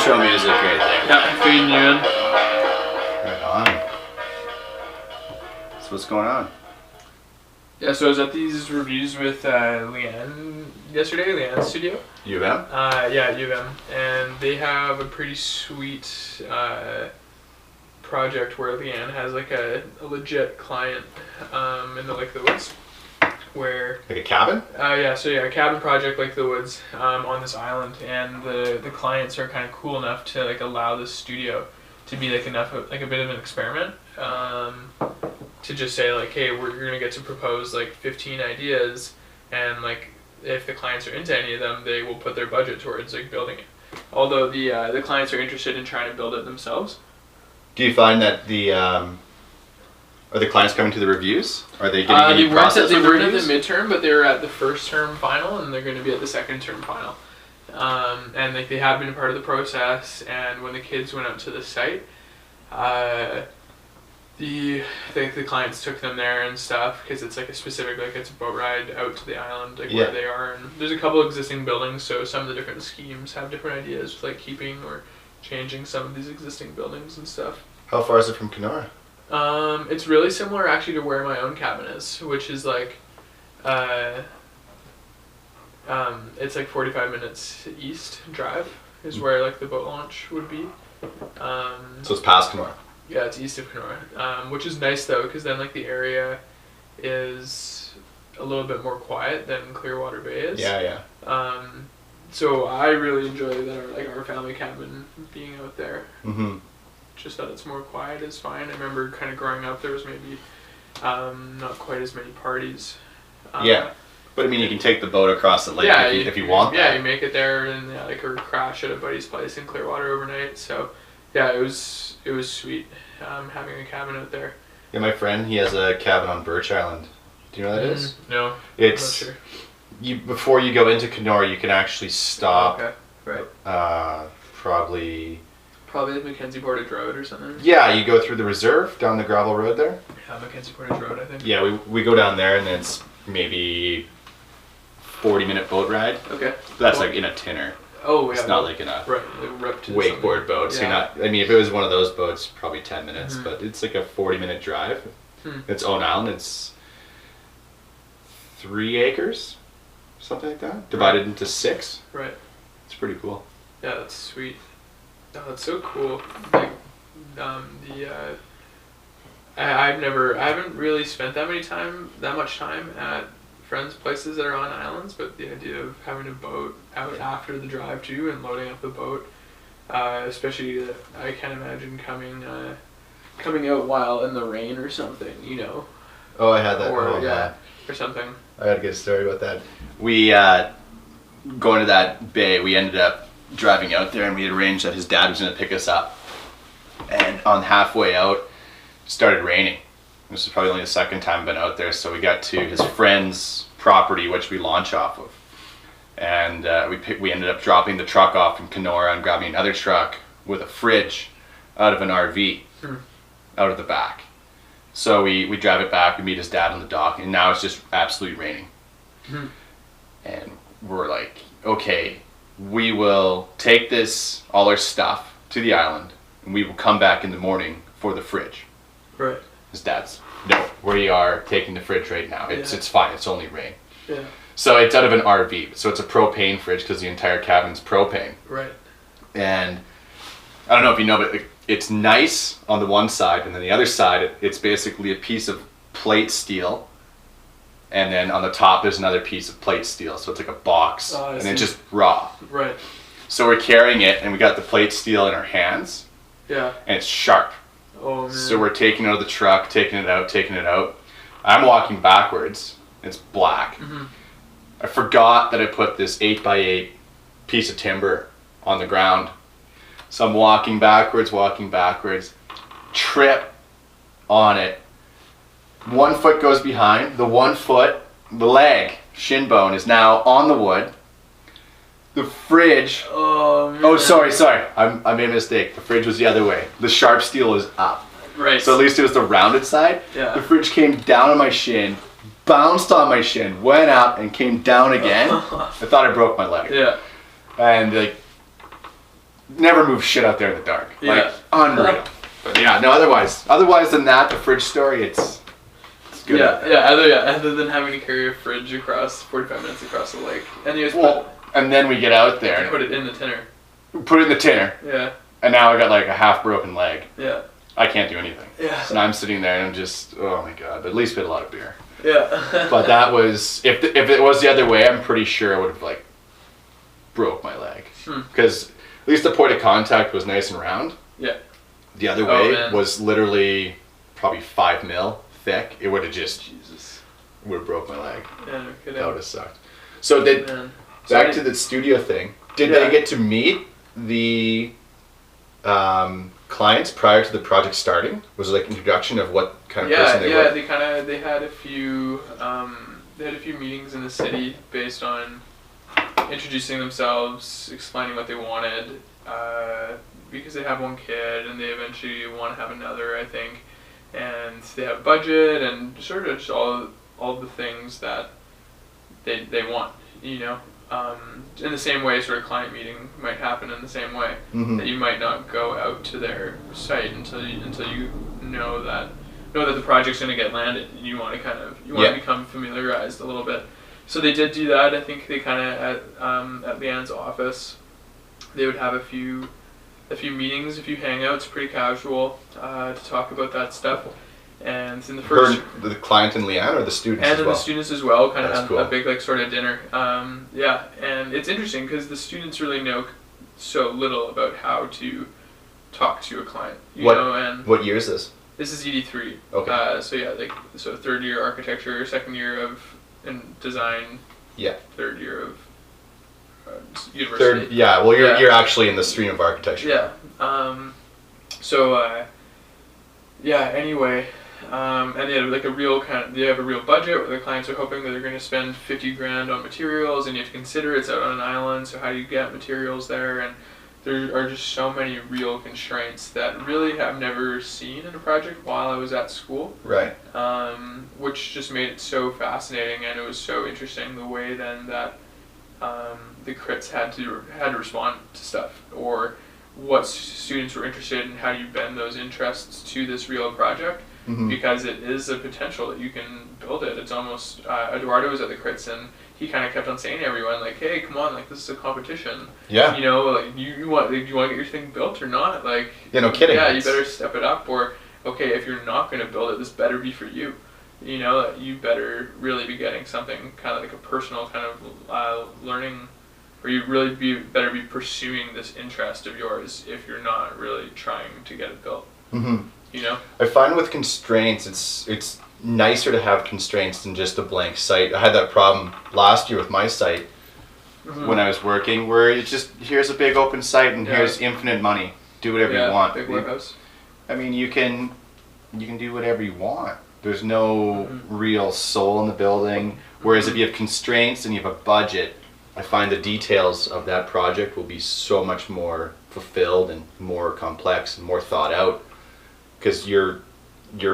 intro music right there. Yeah, feeding you in. Right on. So what's going on? Yeah, so I was at these reviews with Leanne yesterday, Leanne's studio. U of M? Yeah, U of M. And they have a pretty sweet project where Leanne has like a legit client in the woods. Where Like a cabin? A cabin project like the woods on this island, and the clients are kind of cool enough to like allow this studio to be like a bit of an experiment, to just say like, hey, you're gonna get to propose like 15 ideas, and like if the clients are into any of them, they will put their budget towards like building it. Although the clients are interested in trying to build it themselves. Do you find that are the clients coming to the reviews? Are they getting any process They with the weren't at the reviews? midterm, but they were at the first term final, and they're going to be at the second term final. And like they have been a part of the process. And when the kids went out to the site, the clients took them there and stuff, because it's like a specific, like it's a boat ride out to the island, like where they are. And there's a couple of existing buildings, so some of the different schemes have different ideas, like keeping or changing some of these existing buildings and stuff. How far is it from Kenora? It's really similar actually to where my own cabin is, which is like, it's like 45 minutes east drive is where like the boat launch would be. So it's past Kenora? Yeah, it's east of Kenora, which is nice though, because then like the area is a little bit more quiet than Clearwater Bay is. Yeah. So I really enjoy that our family cabin being out there. Mm-hmm. Just that it's more quiet is fine. I remember kind of growing up, there was maybe not quite as many parties. Yeah, but I mean, you can take the boat across the lake if you want. Yeah, you make it there and or crash at a buddy's place in Clearwater overnight. So yeah, it was sweet having a cabin out there. Yeah, my friend, he has a cabin on Birch Island. Do you know what that is? No, it's I'm not sure. Before you go into Kenora, you can actually stop. Okay, right. Probably like Mackenzie Portage Road or something. Yeah, you go through the reserve down the gravel road there. Yeah, Mackenzie Portage Road, I think. Yeah, we go down there, and it's maybe 40-minute boat ride. Okay. But that's like in a tinner. Oh yeah. It's not like in a wakeboard boat. So you're not. I mean, if it was one of those boats, probably 10 minutes. Mm-hmm. But it's like a 40-minute drive. Its own island. It's 3 acres, something like that, divided into 6. Right. It's pretty cool. Yeah, that's sweet. Oh, that's so cool. Like, I haven't really spent that much time at friends' places that are on islands, but the idea of having a boat out after the drive too and loading up the boat, especially I can't imagine coming out while in the rain or something, you know. Oh, I had that. Or something. I got a good story about that. We going to that bay, we ended up driving out there, and we had arranged that his dad was going to pick us up, and on halfway out it started raining. This is probably only the second time I've been out there, so we got to his friend's property, which we launch off of, and we ended up dropping the truck off in Kenora and grabbing another truck with a fridge out of an RV out of the back. So we drive it back, we meet his dad on the dock, and now it's just absolutely raining. And we're like, okay, we will take all our stuff to the island, and we will come back in the morning for the fridge. Right. His dad's, no, we are taking the fridge right now. It's fine, it's only rain. Yeah. So it's out of an RV, so it's a propane fridge because the entire cabin's propane. Right. And I don't know if you know, but it's nice on the one side, and then the other side, it's basically a piece of plate steel. And then on the top, there's another piece of plate steel. So it's like a box, and then just raw. Right. So we're carrying it, and we got the plate steel in our hands. Yeah. And it's sharp. Oh, man. So we're taking it out of the truck, taking it out. I'm walking backwards. It's black. Mm-hmm. I forgot that I put this 8x8 piece of timber on the ground. So I'm walking backwards, trip on it. One foot goes behind, the leg, shin bone, is now on the wood. The fridge, sorry, I made a mistake. The fridge was the other way. The sharp steel was up. Right. So at least it was the rounded side. Yeah. The fridge came down on my shin, bounced on my shin, went up, and came down again. I thought I broke my leg. Yeah. And never move shit out there in the dark. Yeah. Like, unreal. But yeah, no, otherwise than that, the fridge story, it's good. Other than having to carry a fridge across 45 minutes across the lake. And you just and then we get out there and put it in the tinner. Put it in the tinner. Yeah. And now I got like a half broken leg. Yeah. I can't do anything. Yeah. And I'm sitting there and I'm just, oh my god. But at least we had a lot of beer. Yeah. But that was, if it was the other way, I'm pretty sure I would have like broke my leg. Because at least the point of contact was nice and round. Yeah. The other way was literally probably 5 mil thick. It would have just, would have broke my leg. Yeah, no kidding. That would have sucked. So back to the studio thing. Did they get to meet the clients prior to the project starting? Was it like an introduction of what kind of person they were? Yeah, they had a few meetings in the city based on introducing themselves, explaining what they wanted, because they have one kid and they eventually want to have another, I think, and they have budget and sort of just all the things that they want, you know. In the same way, sort of client meeting might happen in the same way, that you might not go out to their site until you know that the project's going to get landed. You want to become familiarized a little bit. So they did do that. I think they kind of at Leanne's office, they would have a few meetings, a few hangouts, pretty casual, to talk about that stuff. And in the first, the client and Leanne, or the students and as well? the students as well, kind of have cool. a big like sort of dinner. And it's interesting because the students really know so little about how to talk to a client. You know, and what year is this? This is ED3. Okay. So third year architecture, second year of design. Yeah. Third year of university. You're actually in the stream of architecture. Yeah. Anyway. And they have like a real budget where the clients are hoping that they're going to spend $50,000 on materials, and you have to consider it's out on an island, so how do you get materials there? And there are just so many real constraints that really I've never seen in a project while I was at school. Right. Which just made it so fascinating, and it was so interesting the way then that the crits had to respond to stuff, or what students were interested in, how do you bend those interests to this real project. Because it is a potential that you can build it. It's almost, Eduardo was at the crits and he kind of kept on saying to everyone, like, hey, come on, like, this is a competition. Yeah. You know, like, do you want to get your thing built or not? Like, yeah, no kidding. Yeah, you better step it up, or, okay, if you're not going to build it, this better be for you. You know, you better really be getting something kind of like a personal kind of learning, or you really better be pursuing this interest of yours if you're not really trying to get it built. You know? I find with constraints, it's nicer to have constraints than just a blank site. I had that problem last year with my site when I was working, where it's just, here's a big open site and here's infinite money. Do whatever you want. Big warehouse. I mean, you can do whatever you want. There's no real soul in the building. Whereas if you have constraints and you have a budget, I find the details of that project will be so much more fulfilled and more complex and more thought out. Because you're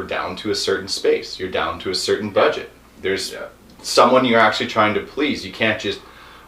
down to a certain space, you're down to a certain budget. There's someone you're actually trying to please. You can't just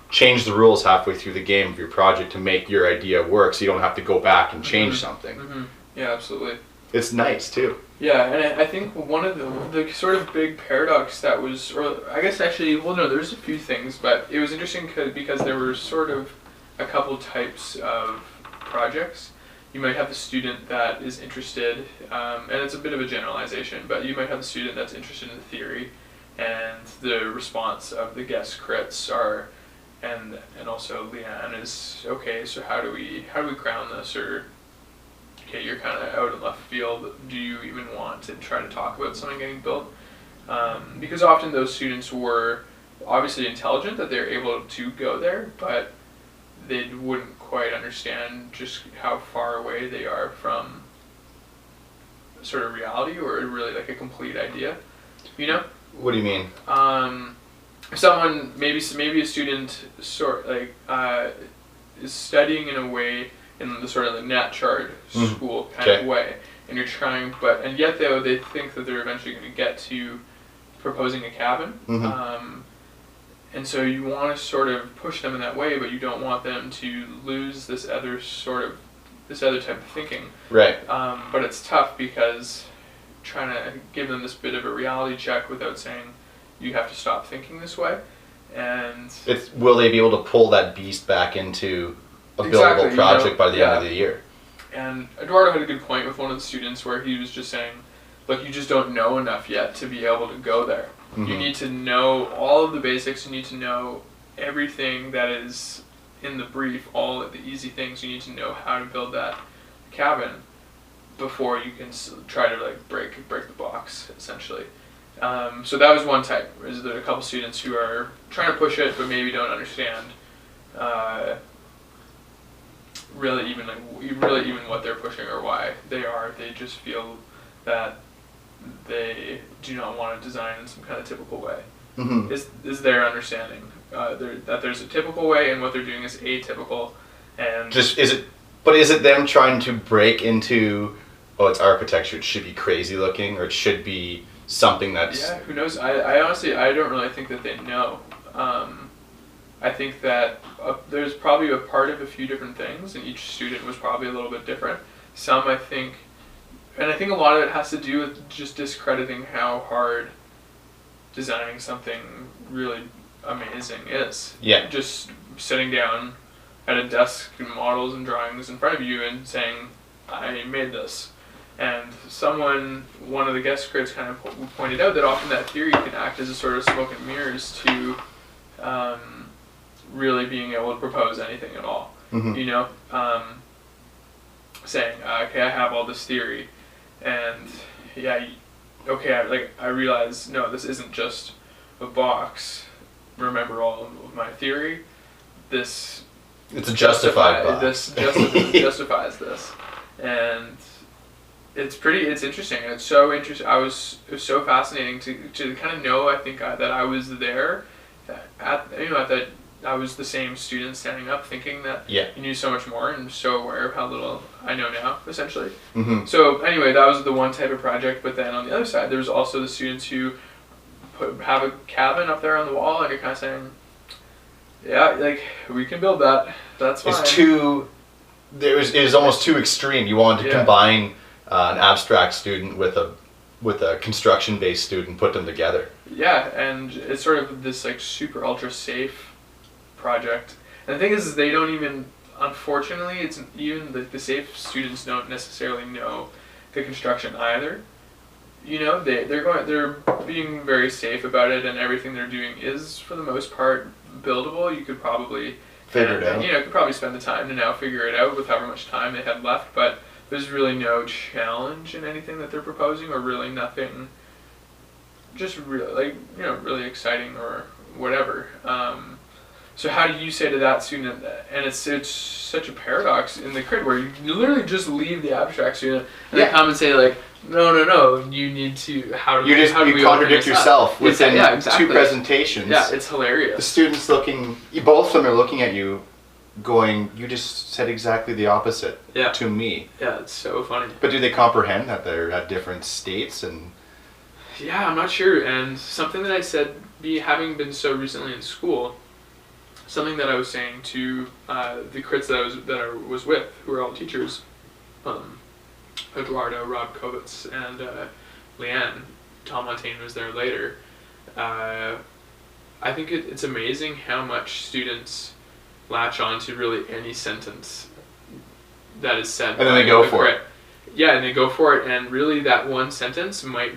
change the rules halfway through the game of your project to make your idea work, so you don't have to go back and change something. Yeah, absolutely. It's nice too. Yeah, and I think one of the sort of big paradox that was, or I guess actually, well, no, there's a few things, but it was interesting because there were sort of a couple types of projects. You might have the student that is interested, and it's a bit of a generalization, but you might have the student that's interested in the theory, and the response of the guest crits are, and also Leanne is, okay, so how do we ground this, or okay, you're kind of out in left field, do you even want to try to talk about something getting built? Because often those students were obviously intelligent that they're able to go there, but they wouldn't quite understand just how far away they are from sort of reality, or really like a complete idea, you know? What do you mean? Someone, maybe a student is studying in a way, in the sort of the nat chart school kind of way, and you're trying, and yet though they think that they're eventually going to get to proposing a cabin, And so you want to sort of push them in that way, but you don't want them to lose this other type of thinking. Right. But it's tough because trying to give them this bit of a reality check without saying you have to stop thinking this way. And will they be able to pull that beast back into a Exactly, buildable project by the end of the year? And Eduardo had a good point with one of the students where he was just saying, look, you just don't know enough yet to be able to go there. Mm-hmm. You need to know all of the basics. You need to know everything that is in the brief, all of the easy things. You need to know how to build that cabin before you can try to like break the box, essentially. So that was one type. Is there a couple students who are trying to push it but maybe don't understand really even what they're pushing or why they are. They just feel that they do not want to design in some kind of typical way. Mm-hmm. Is their understanding that there's a typical way and what they're doing is atypical, and is it them trying to break into, it's architecture, it should be crazy looking, or it should be something that's... Yeah, who knows? I honestly, I don't really think that they know. I think that there's probably a part of a few different things, and each student was probably a little bit different. Some, I think a lot of it has to do with just discrediting how hard designing something really amazing is. Yeah. Just sitting down at a desk and models and drawings in front of you and saying, I made this. And one of the guest critics kind of pointed out that often that theory can act as a sort of smoke and mirrors to really being able to propose anything at all. Mm-hmm. You know, saying, okay, I have all this theory, and yeah, okay, I realize, no, this isn't just a box. Remember all of my theory. It's a justified box. This justifies this, and it's interesting, and it's so interesting. It was so fascinating to kind of know. I think that I was there, at that I was the same student standing up, thinking that you knew so much more, and so aware of how little I know now, essentially. Mm-hmm. So anyway, that was the one type of project. But then on the other side, there was also the students who have a cabin up there on the wall, and you're kind of saying, yeah, like, we can build that. That's fine. It was almost too extreme. You wanted to combine an abstract student with a construction-based student, put them together. Yeah, and it's sort of this like super ultra safe project. And the thing is they don't even, unfortunately, it's even the safe students don't necessarily know the construction either. You know, they're being very safe about it, and everything they're doing is for the most part buildable. You could probably figure it out. You know, could probably spend the time to now figure it out with however much time they had left, but there's really no challenge in anything that they're proposing, or really nothing just really, like, you know, really exciting or whatever. So how do you say to that student, and it's such a paradox in the crit where you literally just leave the abstract student and they come and say like, no, you need to, you contradict yourself within exactly. 2 presentations. Yeah, it's hilarious. The students both of them are looking at you going, you just said exactly the opposite to me. Yeah, it's so funny. But do they comprehend that they're at different states? And yeah, I'm not sure. And something that I said, having been so recently in school, something that I was saying to the crits that I was with, who are all teachers, Eduardo, Rob Kovitz, and Leanne, Tom Montaigne was there later. I think it's amazing how much students latch on to really any sentence that is said. And then they go for it. Yeah, and they go for it, and really that one sentence might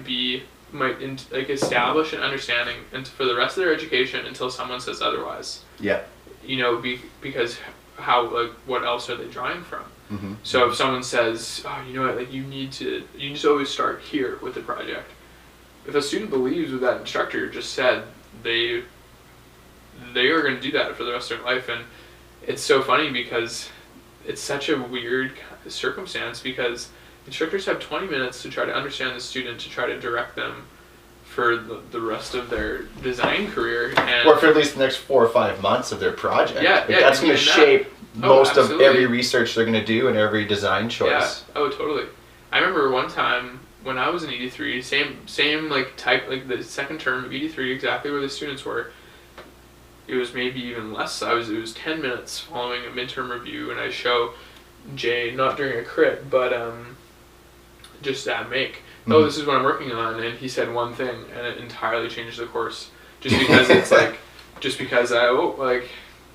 establish an understanding and for the rest of their education until someone says otherwise. Yeah. You know, because what else are they drawing from? Mm-hmm. So if someone says, oh, you know what, like you just always start here with the project. If a student believes what that instructor just said, they are going to do that for the rest of their life. And it's so funny because it's such a weird circumstance, because instructors have 20 minutes to try to understand the student, to try to direct them for the rest of their design career, or for at least the next 4 or 5 months of their project. That's going to shape most of every research they're going to do and every design choice. Yeah. Oh, totally. I remember one time when I was in ED3, same like type, like the second term of ED3, exactly where the students were. it was maybe even less. It was 10 minutes following a midterm review, and I show Jay, not during a crit, but just at make. Oh, this is what I'm working on, and he said one thing, and it entirely changed the course. Just because it's like, just because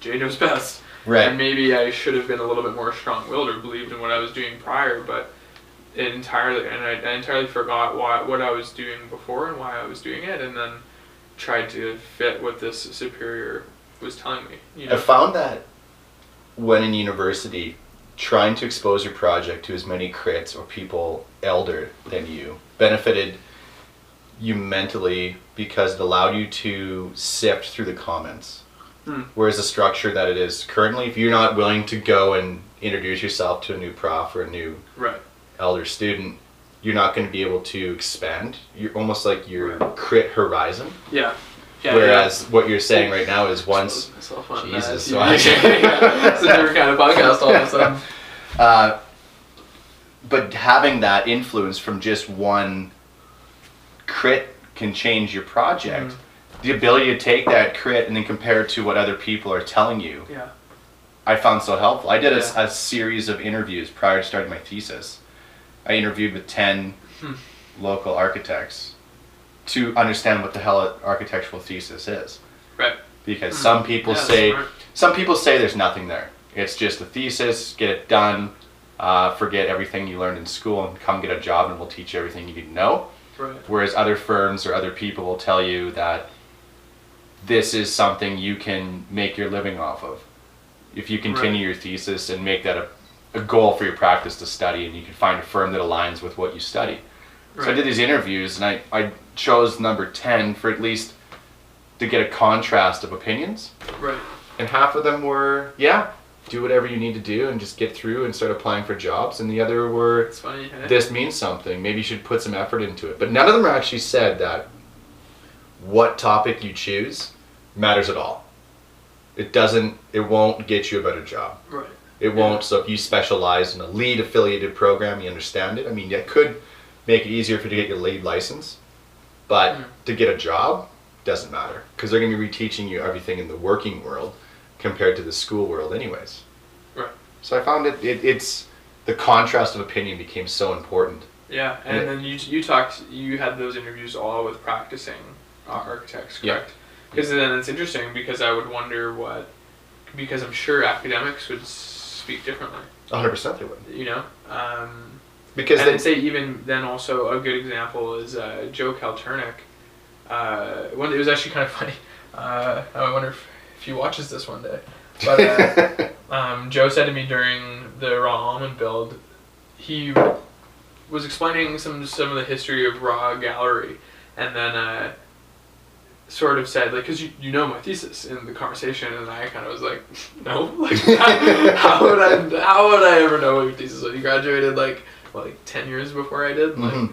Jay knows best. Right. And maybe I should have been a little bit more strong-willed or believed in what I was doing prior, but I entirely forgot what I was doing before and why I was doing it, and then tried to fit what this superior was telling me. You know? I found that when in university, trying to expose your project to as many crits or people elder than you benefited you mentally because it allowed you to sift through the comments. Whereas the structure that it is currently, if you're not willing to go and introduce yourself to a new prof or a new elder student, you're not going to be able to expand. You're almost like your crit horizon. Yeah. Whereas what you're saying right now is once... Jesus. It's a different kind of podcast all of a sudden. But having that influence from just one crit can change your project. The ability to take that crit and then compare it to what other people are telling you, I found so helpful. I did a series of interviews prior to starting my thesis. I interviewed with 10 local architects to understand what the hell an architectural thesis is. Right. Because some people say there's nothing there. It's just a thesis, get it done, forget everything you learned in school and come get a job and we'll teach you everything you need to know. Right. Whereas other firms or other people will tell you that this is something you can make your living off of. If you continue your thesis and make that a goal for your practice to study, and you can find a firm that aligns with what you study. Right. So I did these interviews, and I chose number 10 for at least to get a contrast of opinions. Right. And half of them were, do whatever you need to do and just get through and start applying for jobs. And the other were, it's funny, hey? This means something. Maybe you should put some effort into it. But none of them actually said that what topic you choose matters at all. It won't get you a better job. Right. It won't. So if you specialize in a lead affiliated program, you understand it. I mean, that could make it easier for you to get your lead license, but to get a job doesn't matter because they're going to be reteaching you everything in the working world compared to the school world anyways. Right. So I found it's the contrast of opinion became so important. Yeah, and then you had those interviews all with practicing architects, correct? Because then it's interesting because I would wonder because I'm sure academics would speak differently. 100% they would. You know? Because I'd say even then also a good example is Joe Kalturnik. It was actually kind of funny. I wonder if he watches this one day. But Joe said to me during the raw almond build, he was explaining some of the history of raw gallery, and then sort of said, like, because you know my thesis in the conversation, and I kind of was like, no, like, how would I ever know what your thesis was? You graduated like 10 years before I did, like,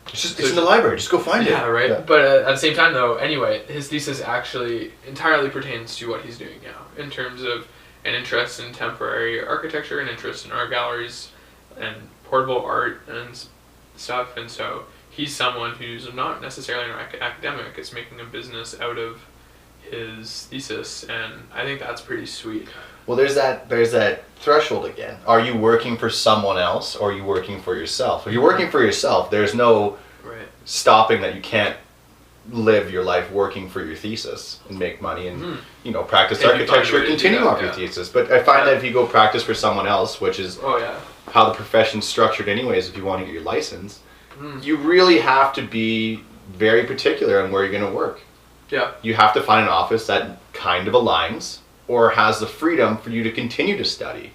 it's in the library. Just go find it. Yeah, right. Yeah. But at the same time, though, anyway, his thesis actually entirely pertains to what he's doing now in terms of an interest in temporary architecture, an interest in art galleries, and portable art and stuff, and so he's someone who's not necessarily an academic. It's making a business out of his thesis, and I think that's pretty sweet. Well, there's that threshold again. Are you working for someone else, or are you working for yourself? If you're working for yourself, there's no stopping that you can't live your life working for your thesis and make money and practice architecture, continue off your thesis. But I find that if you go practice for someone else, which is how the profession's structured anyways, if you want to get your license, you really have to be very particular on where you're going to work. Yeah. You have to find an office that kind of aligns or has the freedom for you to continue to study.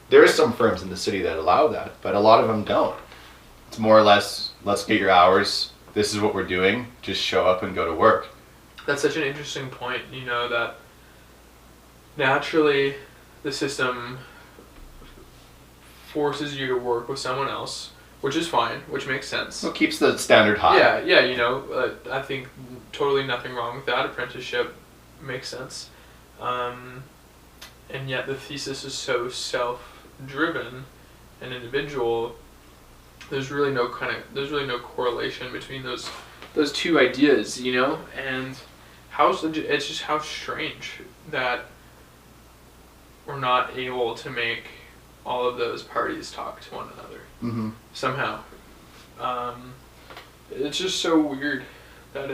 There are some firms in the city that allow that, but a lot of them don't. It's more or less, let's get your hours, this is what we're doing, just show up and go to work. That's such an interesting point, that naturally the system forces you to work with someone else, which is fine, which makes sense. Well, it keeps the standard high. Yeah, I think totally nothing wrong with that. Apprenticeship makes sense. And yet the thesis is so self-driven and individual. There's really no correlation between those two ideas, and it's just how strange that we're not able to make all of those parties talk to one another somehow. It's just so weird that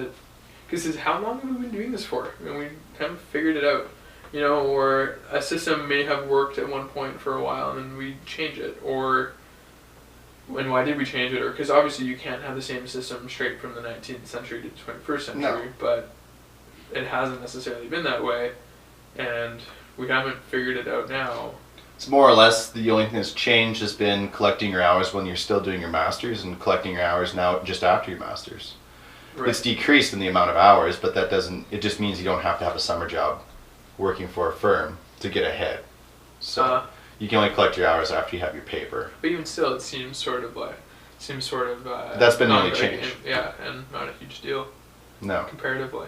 because how long have we been doing this for? I mean, we haven't figured it out, or a system may have worked at one point for a while and then we change it, and why did we change it? Or because obviously you can't have the same system straight from the 19th century to the 21st century, No. but it hasn't necessarily been that way, and we haven't figured it out now. It's more or less the only thing that's changed has been collecting your hours when you're still doing your masters and collecting your hours now just after your masters. Right. It's decreased in the amount of hours, but it just means you don't have to have a summer job working for a firm to get ahead. So you can only collect your hours after you have your paper. But even still, it seems sort of that's been the not only change. and not a huge deal No. comparatively.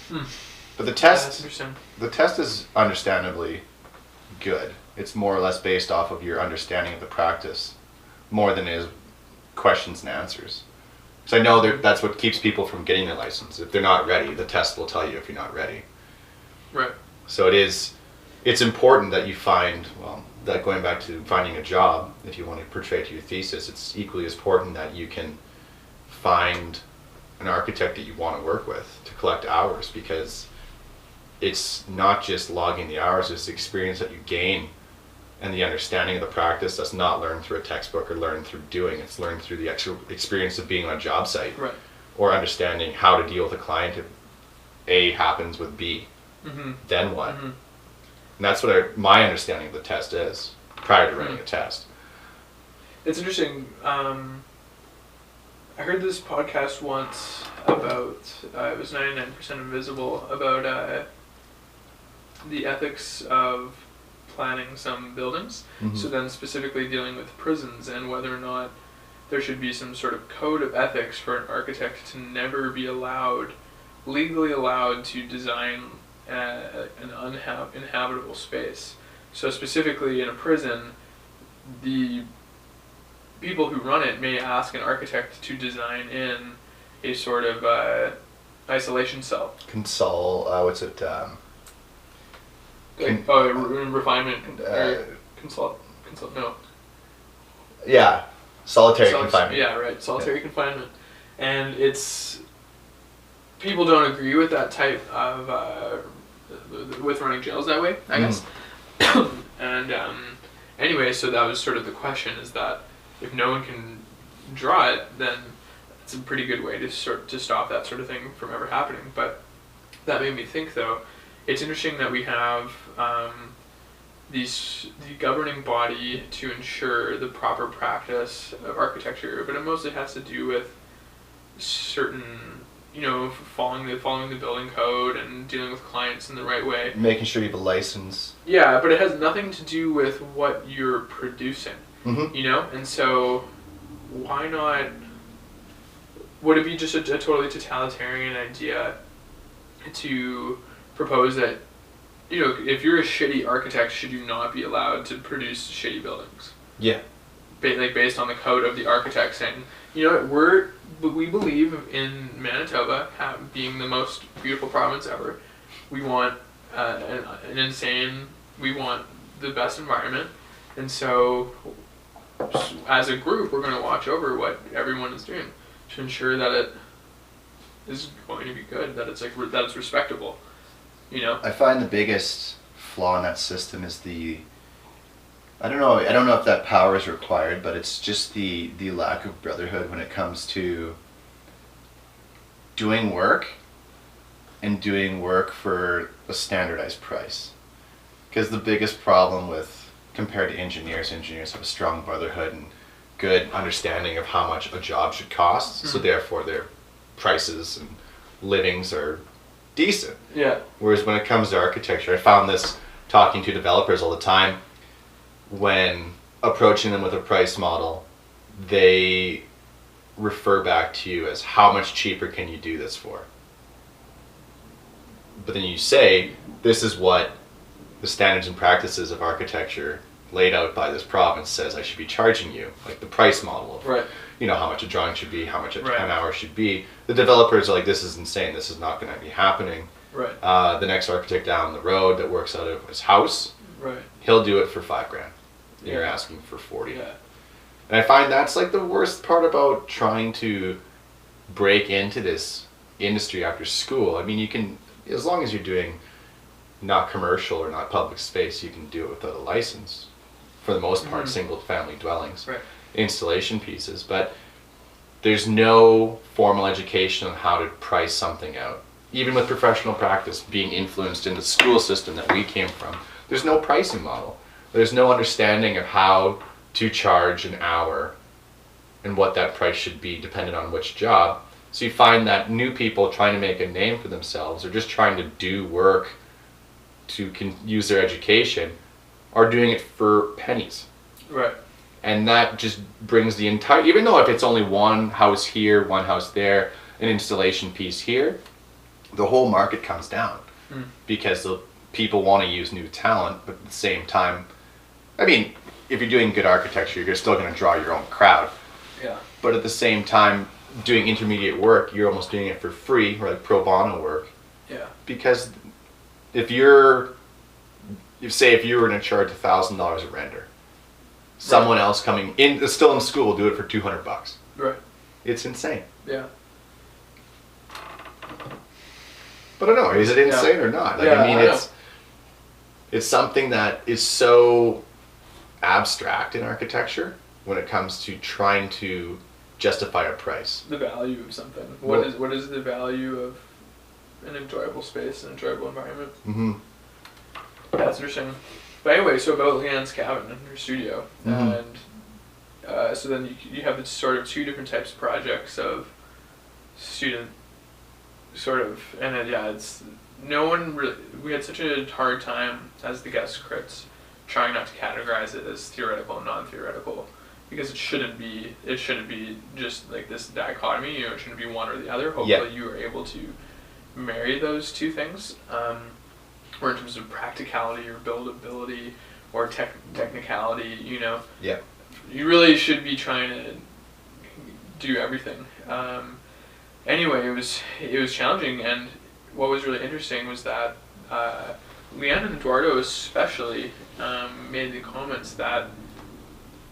But the That's test interesting. the test is understandably good. It's more or less based off of your understanding of the practice more than it is questions and answers. So I know that's what keeps people from getting their license. If they're not ready, the test will tell you if you're not ready. Right. So it's important that you find, that going back to finding a job, if you want to portray to your thesis, it's equally as important that you can find an architect that you want to work with to collect hours, because it's not just logging the hours, it's the experience that you gain and the understanding of the practice that's not learned through a textbook or learned through doing. It's learned through the actual experience of being on a job site, Right. or understanding how to deal with a client if A happens with B. Then what? And that's what my understanding of the test is prior to running a test. It's interesting. I heard this podcast once about it was 99% Invisible, about the ethics of planning some buildings. So then specifically dealing with prisons and whether or not there should be some sort of code of ethics for an architect to never be legally allowed to design an uninhabitable space. So specifically in a prison, the people who run it may ask an architect to design in a sort of isolation cell. What's it? Refinement. No. Yeah, solitary confinement. Yeah, right. Solitary confinement. And it's... People don't agree with that type of... with running jails that way, I guess. And anyway, so that was sort of the question, is that if no one can draw it, then it's a pretty good way to stop that sort of thing from ever happening. But that made me think, though, it's interesting that we have the governing body to ensure the proper practice of architecture, but it mostly has to do with certain, following the building code and dealing with clients in the right way. Making sure you have a license. Yeah, but it has nothing to do with what you're producing, And so, why not? Would it be just a totally totalitarian idea to propose that, if you're a shitty architect, should you not be allowed to produce shitty buildings? Yeah. Based on the code of the architect saying, we believe in Manitoba being the most beautiful province ever. We want we want the best environment, and so as a group, we're going to watch over what everyone is doing to ensure that it is going to be good, that it's that it's respectable. I find the biggest flaw in that system is I don't know if that power is required, but it's just the lack of brotherhood when it comes to doing work and doing work for a standardized price. Because the biggest problem compared to engineers have a strong brotherhood and good understanding of how much a job should cost, so therefore their prices and livings are decent. Yeah. Whereas when it comes to architecture, I found this talking to developers all the time, when approaching them with a price model, they refer back to you as how much cheaper can you do this for? But then you say, this is what the standards and practices of architecture laid out by this province says I should be charging you, like the price model of, right. how much a drawing should be, how much an Right. hour should be. The developers are like, this is insane, this is not going to be happening. Right. The next architect down the road that works out of his house, Right. he'll do it for $5,000. And you're Yeah. asking for 40. Yeah. And I find that's like the worst part about trying to break into this industry after school. I mean, you can, as long as you're doing not commercial or not public space, you can do it without a license. For the most part, single family dwellings, Right. installation pieces, but there's no formal education on how to price something out. Even with professional practice being influenced in the school system that we came from, there's no pricing model. There's no understanding of how to charge an hour and what that price should be depending on which job. So you find that new people trying to make a name for themselves or just trying to do work to use their education are doing it for pennies. Right. And that just brings the entire, even though if it's only one house here, one house there, an installation piece here, the whole market comes down because the people want to use new talent, but at the same time, I mean, if you're doing good architecture, you're still going to draw your own crowd. Yeah. But at the same time, doing intermediate work, you're almost doing it for free, or like pro bono work. Yeah. Because if you were going to charge $1,000 a render, someone else coming in, still in school, will do it for $200. Right. It's insane. Yeah. But I don't know, is it insane or not? Like, Yeah, I mean, I it's something that is so abstract in architecture when it comes to trying to justify a price. The value of something. Well- What is the value of an enjoyable space, an enjoyable environment? Mm-hmm. That's interesting. But anyway, so about Leanne's cabin and her studio, Mhm. and so then you have this sort of two different types of projects of student sort of, and then it's no one really, we had such a hard time as the guest crits trying not to categorize it as theoretical and non-theoretical, because it shouldn't be just like this dichotomy, it shouldn't be one or the other. Hopefully you are able to marry those two things, or in terms of practicality or buildability or technicality, Yeah. you really should be trying to do everything. Anyway, it was challenging, and what was really interesting was that Leanne and Eduardo especially made the comments that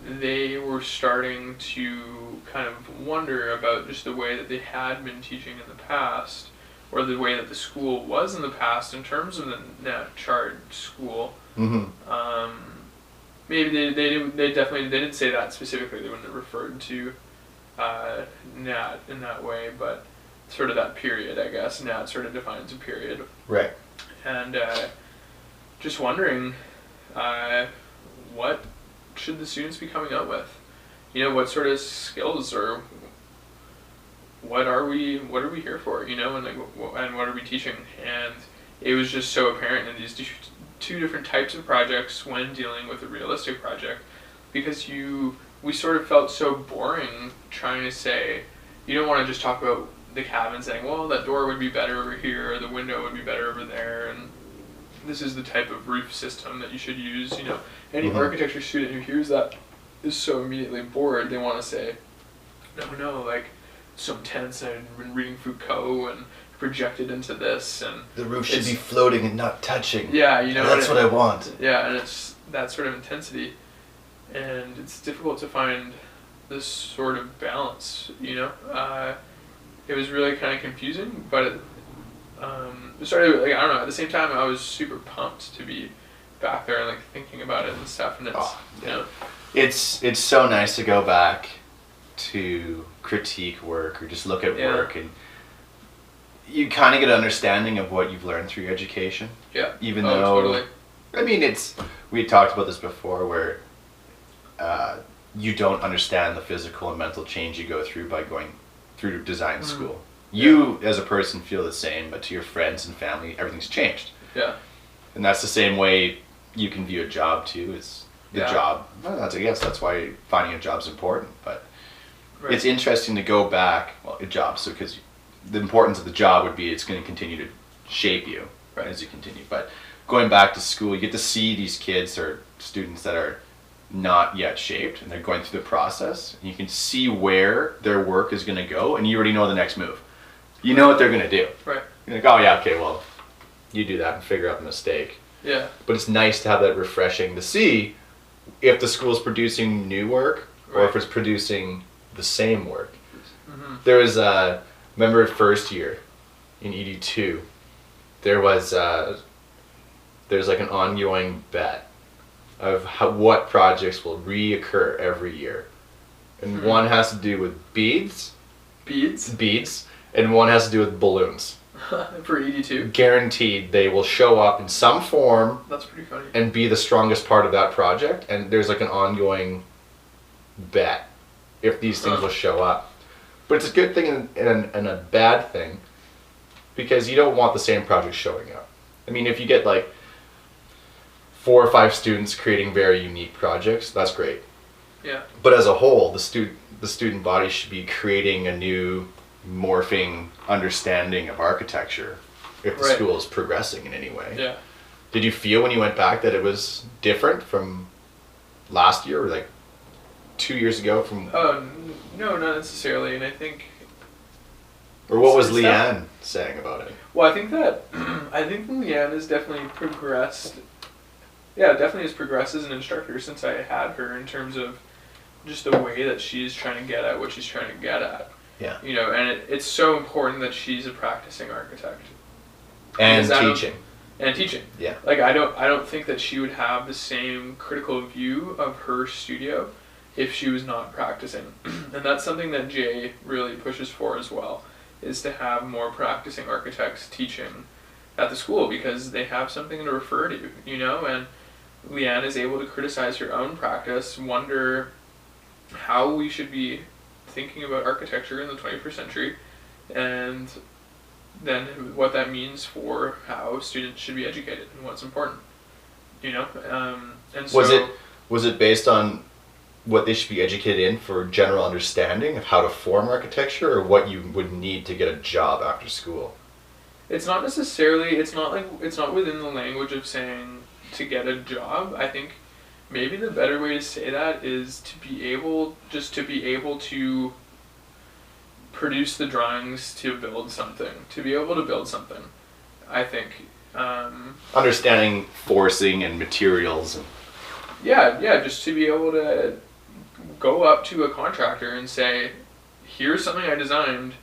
they were starting to kind of wonder about just the way that they had been teaching in the past, or the way that the school was in the past in terms of the Nat Chart school. Mm-hmm. Maybe they didn't say that specifically. They wouldn't have referred to Nat in that way, but sort of that period, I guess. Nat sort of defines a period. Right. And just wondering, what should the students be coming up with? What sort of skills, or what are we here for? And and what are we teaching? And it was just so apparent in these two different types of projects when dealing with a realistic project, because we sort of felt so boring trying to say, you don't want to just talk about the cabin saying, well, that door would be better over here, or the window would be better over there, and this is the type of roof system that you should use. Any architecture student who hears that is so immediately bored, they want to say, no, like, so intense, I've been reading Foucault and projected into this, and The roof should be floating and not touching. yeah, That's what I want. Yeah, and it's that sort of intensity, and it's difficult to find this sort of balance. It was really kind of confusing, but it started, like, I don't know. At the same time, I was super pumped to be back there and like thinking about it and stuff. And it's It's so nice to go back to critique work or just look at work, and you kind of get an understanding of what you've learned through your education. Yeah. Even though, totally. I mean, we had talked about this before, where you don't understand the physical and mental change you go through by going through design school. You, as a person, feel the same, but to your friends and family, everything's changed. Yeah. And that's the same way you can view a job too. It's the job. Well, I guess that's why finding a job's important. But it's interesting to go back. Well, a job, so because the importance of the job would be it's going to continue to shape you as you continue. But going back to school, you get to see these kids or students that are not yet shaped and they're going through the process, and you can see where their work is going to go, and you already know the next move. You know what they're going to do. Right. You're like, oh yeah, okay, well, you do that and figure out the mistake. Yeah. But it's nice to have that refreshing to see if the school's producing new work or if it's producing the same work. Mm-hmm. There was remember first year in ED2, there's like an ongoing bet of what projects will reoccur every year. And one has to do with beads, and one has to do with balloons. For ED2? Guaranteed they will show up in some form. That's pretty funny. And be the strongest part of that project, and there's like an ongoing bet if these things will show up. But it's a good thing and a bad thing, because you don't want the same project showing up. I mean, if you get like 4 or 5 students creating very unique projects, that's great. Yeah. But as a whole, the student body should be creating a new morphing understanding of architecture if the school is progressing in any way. Yeah. Did you feel when you went back that it was different from last year or like 2 years ago from... Oh, no, not necessarily. And I think... Or what was Leanne saying about it? Well, I think Leanne has definitely progressed. Yeah, definitely has progressed as an instructor since I had her, in terms of just the way that she's trying to get at what she's trying to get at. Yeah. You know, and it's so important that she's a practicing architect. And teaching. And teaching. Yeah. Like, I don't think that she would have the same critical view of her studio if she was not practicing. And that's something that Jay really pushes for as well, is to have more practicing architects teaching at the school, because they have something to refer to, you know? And Leanne is able to criticize her own practice, wonder how we should be thinking about architecture in the 21st century, and then what that means for how students should be educated and what's important, you know? And so... Was it based on what they should be educated in for general understanding of how to form architecture, or what you would need to get a job after school? It's not necessarily, it's not within the language of saying to get a job. I think maybe the better way to say that is to be able to produce the drawings to build something, I think. Understanding forcing and materials. And Yeah, just to be able to go up to a contractor and say, here's something I designed,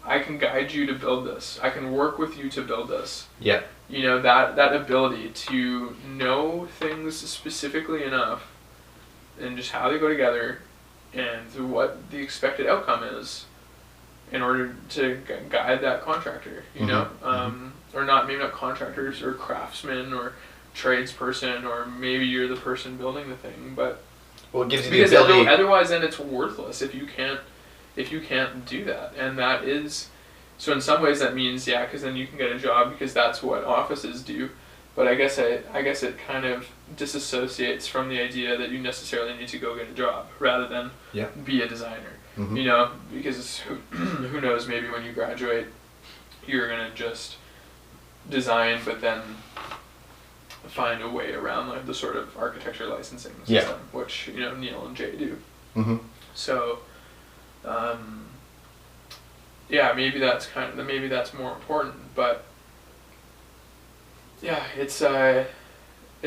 I can guide you to build this. I can work with you to build this. Yeah. You know, that ability to know things specifically enough and just how they go together and what the expected outcome is in order to guide that contractor, you know? Or maybe not contractors or craftsmen or tradesperson, or maybe you're the person building the thing, but... Well, it gives you because the ability... otherwise then it's worthless if you can't do that. And that is, so in some ways that means, because then you can get a job, because that's what offices do. But I guess it kind of disassociates from the idea that you necessarily need to go get a job rather than be a designer. You know, because who knows, maybe when you graduate you're gonna just design, but then find a way around like the sort of architecture licensing system, which, you know, Neil and Jay do. So maybe that's more important, but it's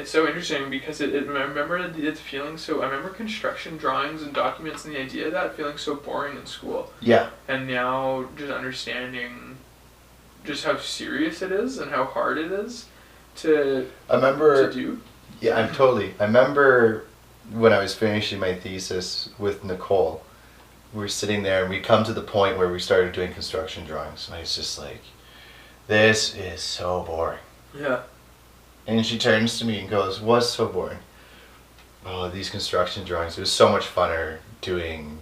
so interesting because I remember construction drawings and documents and the idea of that feeling so boring in school. Yeah. And now just understanding just how serious it is and how hard it is to do. Yeah, I remember when I was finishing my thesis with Nicole, we were sitting there and we come to the point where we started doing construction drawings, and I was just like, this is so boring. Yeah. And she turns to me and goes, what's so boring? Oh, these construction drawings. It was so much funner doing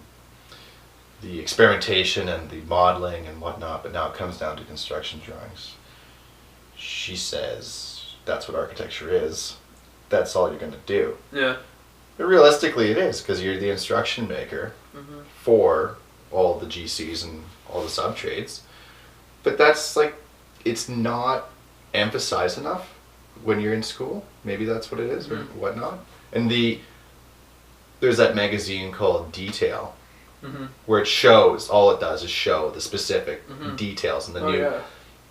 the experimentation and the modeling and whatnot, but now it comes down to construction drawings. She says, that's what architecture is. That's all you're going to do. Yeah. But realistically it is, because you're the instruction maker for all the GCs and all the sub-trades. But that's like, it's not emphasized enough when you're in school. Maybe that's what it is or whatnot. And the there's that magazine called Detail, Mm-hmm. where it shows, all it does is show the specific Mm-hmm. details and the Oh, new yeah.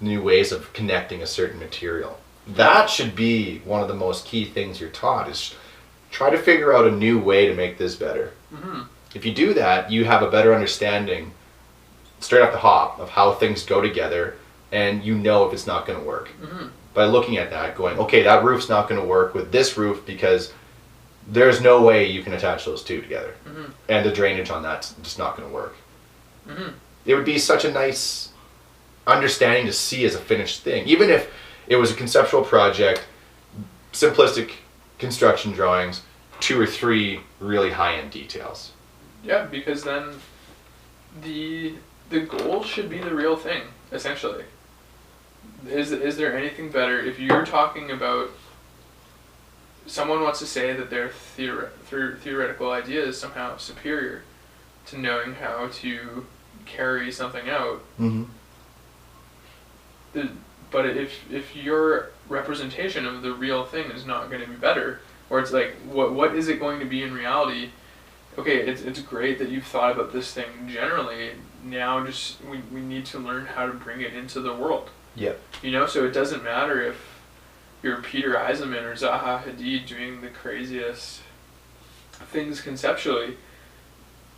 new ways of connecting a certain material. That should be one of the most key things you're taught, is try to figure out a new way to make this better. Mm-hmm. If you do that, you have a better understanding straight off the hop of how things go together, and you know if it's not going to work. Mm-hmm. By looking at that, going, okay, that roof's not going to work with this roof because there's no way you can attach those two together. Mm-hmm. And the drainage on that's just not going to work. Mm-hmm. It would be such a nice understanding to see as a finished thing. Even if it was a conceptual project, simplistic construction drawings, 2 or 3 really high-end details. Yeah, because then the goal should be the real thing, essentially. Is there anything better if you're talking about someone wants to say that their theoretical idea is somehow superior to knowing how to carry something out? Mm-hmm. But if your representation of the real thing is not going to be better, or it's like, what is it going to be in reality? Okay, it's great that you've thought about this thing generally. Now just we need to learn how to bring it into the world. Yep. You know, so it doesn't matter if you're Peter Eisenman or Zaha Hadid doing the craziest things conceptually.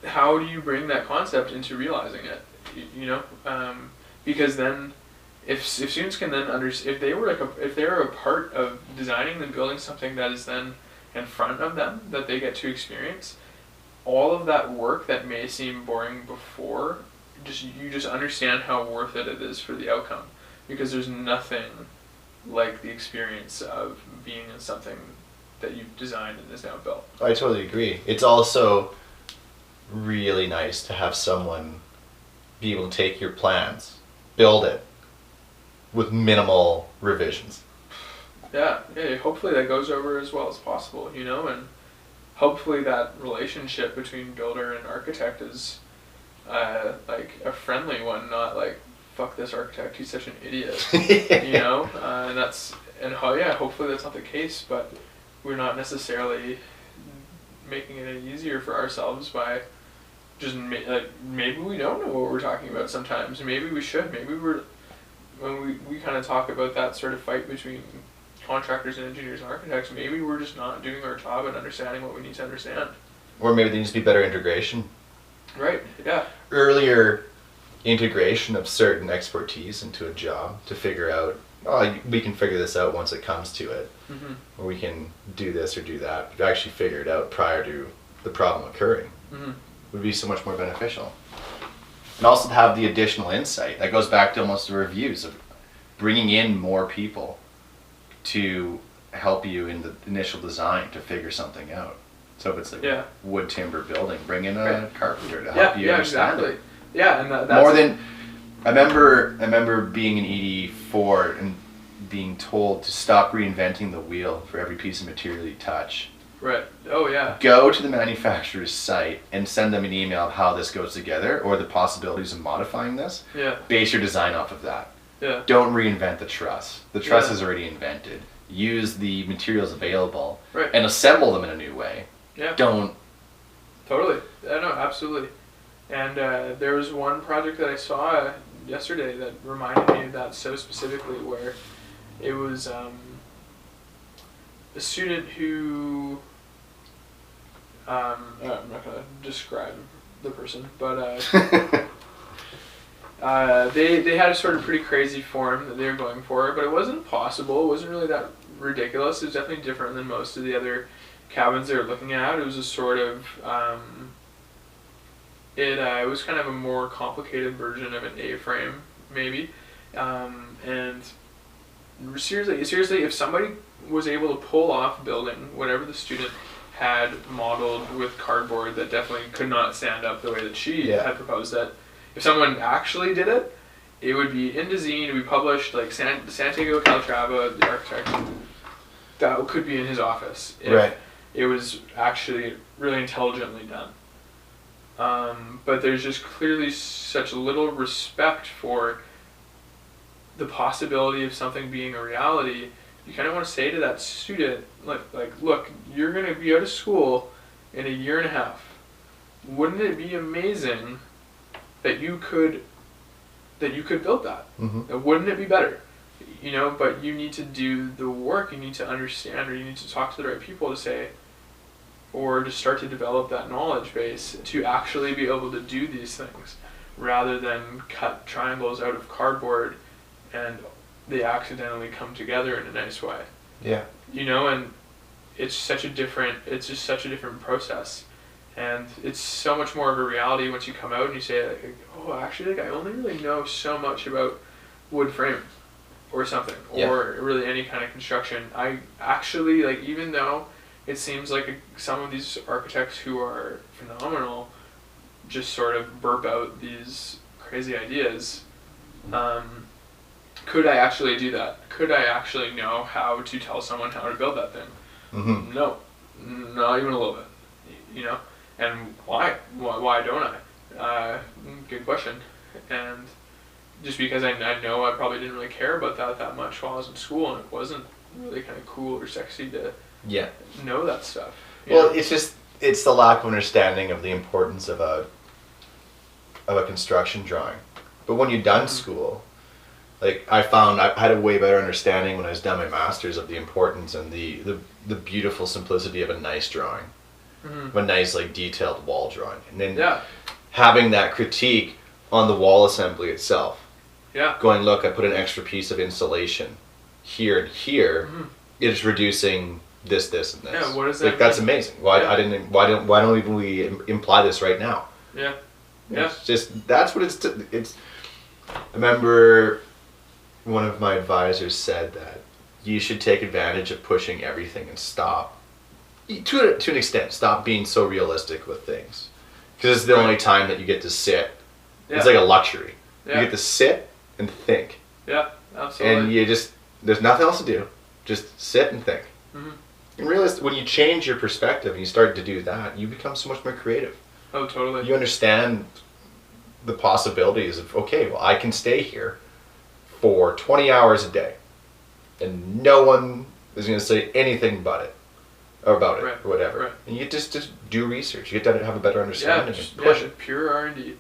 How do you bring that concept into realizing it? You know, because then if students can then if they were if they were a part of designing and building something that is then in front of them that they get to experience, all of that work that may seem boring before, you just understand how worth it is for the outcome, because there's nothing like the experience of being in something that you've designed and is now built. I totally agree. It's also really nice to have someone be able to take your plans, build it with minimal revisions. Yeah, hopefully that goes over as well as possible, you know, and hopefully that relationship between builder and architect is like a friendly one, not like, fuck this architect, he's such an idiot, you know, hopefully that's not the case, but we're not necessarily making it any easier for ourselves by just maybe we don't know what we're talking about sometimes. Maybe we should. Maybe when we kind of talk about that sort of fight between contractors and engineers and architects, maybe we're just not doing our job and understanding what we need to understand. Or maybe there needs to be better integration. Right, yeah. Earlier integration of certain expertise into a job to figure out, we can figure this out once it comes to it. Mm-hmm. Or we can do this or do that. But actually figure it out prior to the problem occurring. Mm-hmm. Would be so much more beneficial. And also to have the additional insight. That goes back to almost the reviews of bringing in more people to help you in the initial design to figure something out. So if it's a wood timber building, bring in a carpenter to help you understand exactly. it. Yeah, and that's more than I remember being in ED4 and being told to stop reinventing the wheel for every piece of material you touch. Right. Oh yeah. Go to the manufacturer's site and send them an email of how this goes together or the possibilities of modifying this. Yeah. Base your design off of that. Yeah. Don't reinvent the truss. The truss is already invented. Use the materials available and assemble them in a new way. Yeah. Don't. Totally. Yeah, no, absolutely. And there was one project that I saw yesterday that reminded me of that so specifically, where it was a student who I'm not going to describe the person, but they had a sort of pretty crazy form that they were going for, but it wasn't impossible. It wasn't really that ridiculous. It was definitely different than most of the other cabins they were looking at. It was a sort of it was kind of a more complicated version of an A-frame, maybe. And seriously, if somebody was able to pull off building whatever the student had modeled with cardboard that definitely could not stand up the way that she had proposed it, if someone actually did it, it would be in Dezeen, it would be published, like Santiago Calatrava, the architect, that could be in his office if it was actually really intelligently done. But there's just clearly such little respect for the possibility of something being a reality. You kind of want to say to that student, like, look, you're going to be out of school in a year and a half, wouldn't it be amazing that you could build that? Wouldn't it be better? You know, but you need to do the work, you need to understand, or you need to talk to the right people to say, or to start to develop that knowledge base to actually be able to do these things, rather than cut triangles out of cardboard and they accidentally come together in a nice way. Yeah. You know, and it's just such a different process. And it's so much more of a reality once you come out and you say, like, oh, actually, like, I only really know so much about wood framing or something, or really any kind of construction. I actually, like, even though it seems like some of these architects who are phenomenal just sort of burp out these crazy ideas, could I actually do that? Could I actually know how to tell someone how to build that thing? No, not even a little bit, you know? And why? Why don't I? Good question. And just because I know I probably didn't really care about that much while I was in school, and it wasn't really kind of cool or sexy to know that stuff. Well, it's the lack of understanding of the importance of a construction drawing. But when you're done school, like, I found I had a way better understanding when I was done my master's of the importance and the beautiful simplicity of a nice drawing. A nice, like, detailed wall drawing. And then having that critique on the wall assembly itself. Going, look, I put an extra piece of insulation here and here. It's reducing this, and this. Yeah, what does that like, that's amazing. Why don't even we imply this right now? It's just, that's what it's I remember one of my advisors said that you should take advantage of pushing everything and stop. To an extent, stop being so realistic with things, because it's the only time that you get to sit. It's like a luxury. You get to sit and think. Absolutely. And there's nothing else to do. Just sit and think. And realize when you change your perspective and you start to do that, you become so much more creative. Oh, totally. You understand the possibilities of, okay, well, I can stay here for 20 hours a day, and no one is going to say anything about it. Or whatever. And you just do research. You get to have a better understanding. Push it. Pure R&D.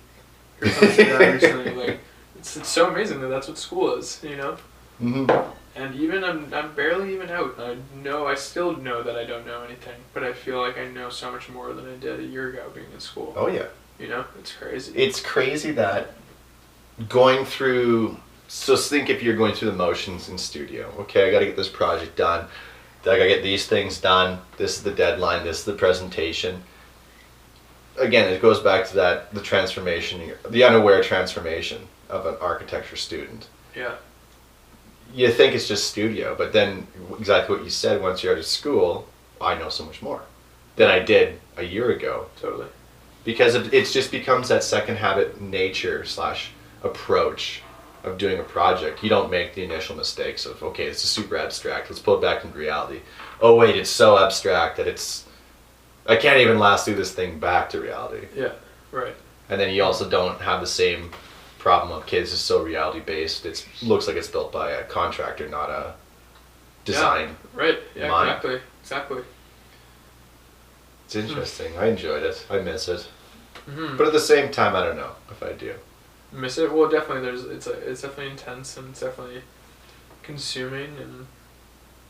Heard someone say that recently. Like, it's so amazing that that's what school is, you know. And even I'm barely even out. I still know that I don't know anything, but I feel like I know so much more than I did a year ago being in school. Oh yeah. You know, it's crazy. It's crazy that going through. So think if you're going through the motions in studio. Okay, I got to get this project done. I gotta get these things done. This is the deadline. This is the presentation. Again, it goes back to the transformation, the unaware transformation of an architecture student. You think it's just studio, but then exactly what you said. Once you're out of school, I know so much more than I did a year ago. Totally. Because it just becomes that second habit nature / approach of doing a project. You don't make the initial mistakes of, okay, this is super abstract, let's pull it back into reality. Oh wait, it's so abstract that I can't even last through this thing back to reality. And then you also don't have the same problem of, okay, this is so reality based, it looks like it's built by a contractor, not a design mind. Exactly. It's interesting. I enjoyed it. I miss it. But at the same time, I don't know if I do. Miss it? Well, definitely. It's definitely intense, and it's definitely consuming. And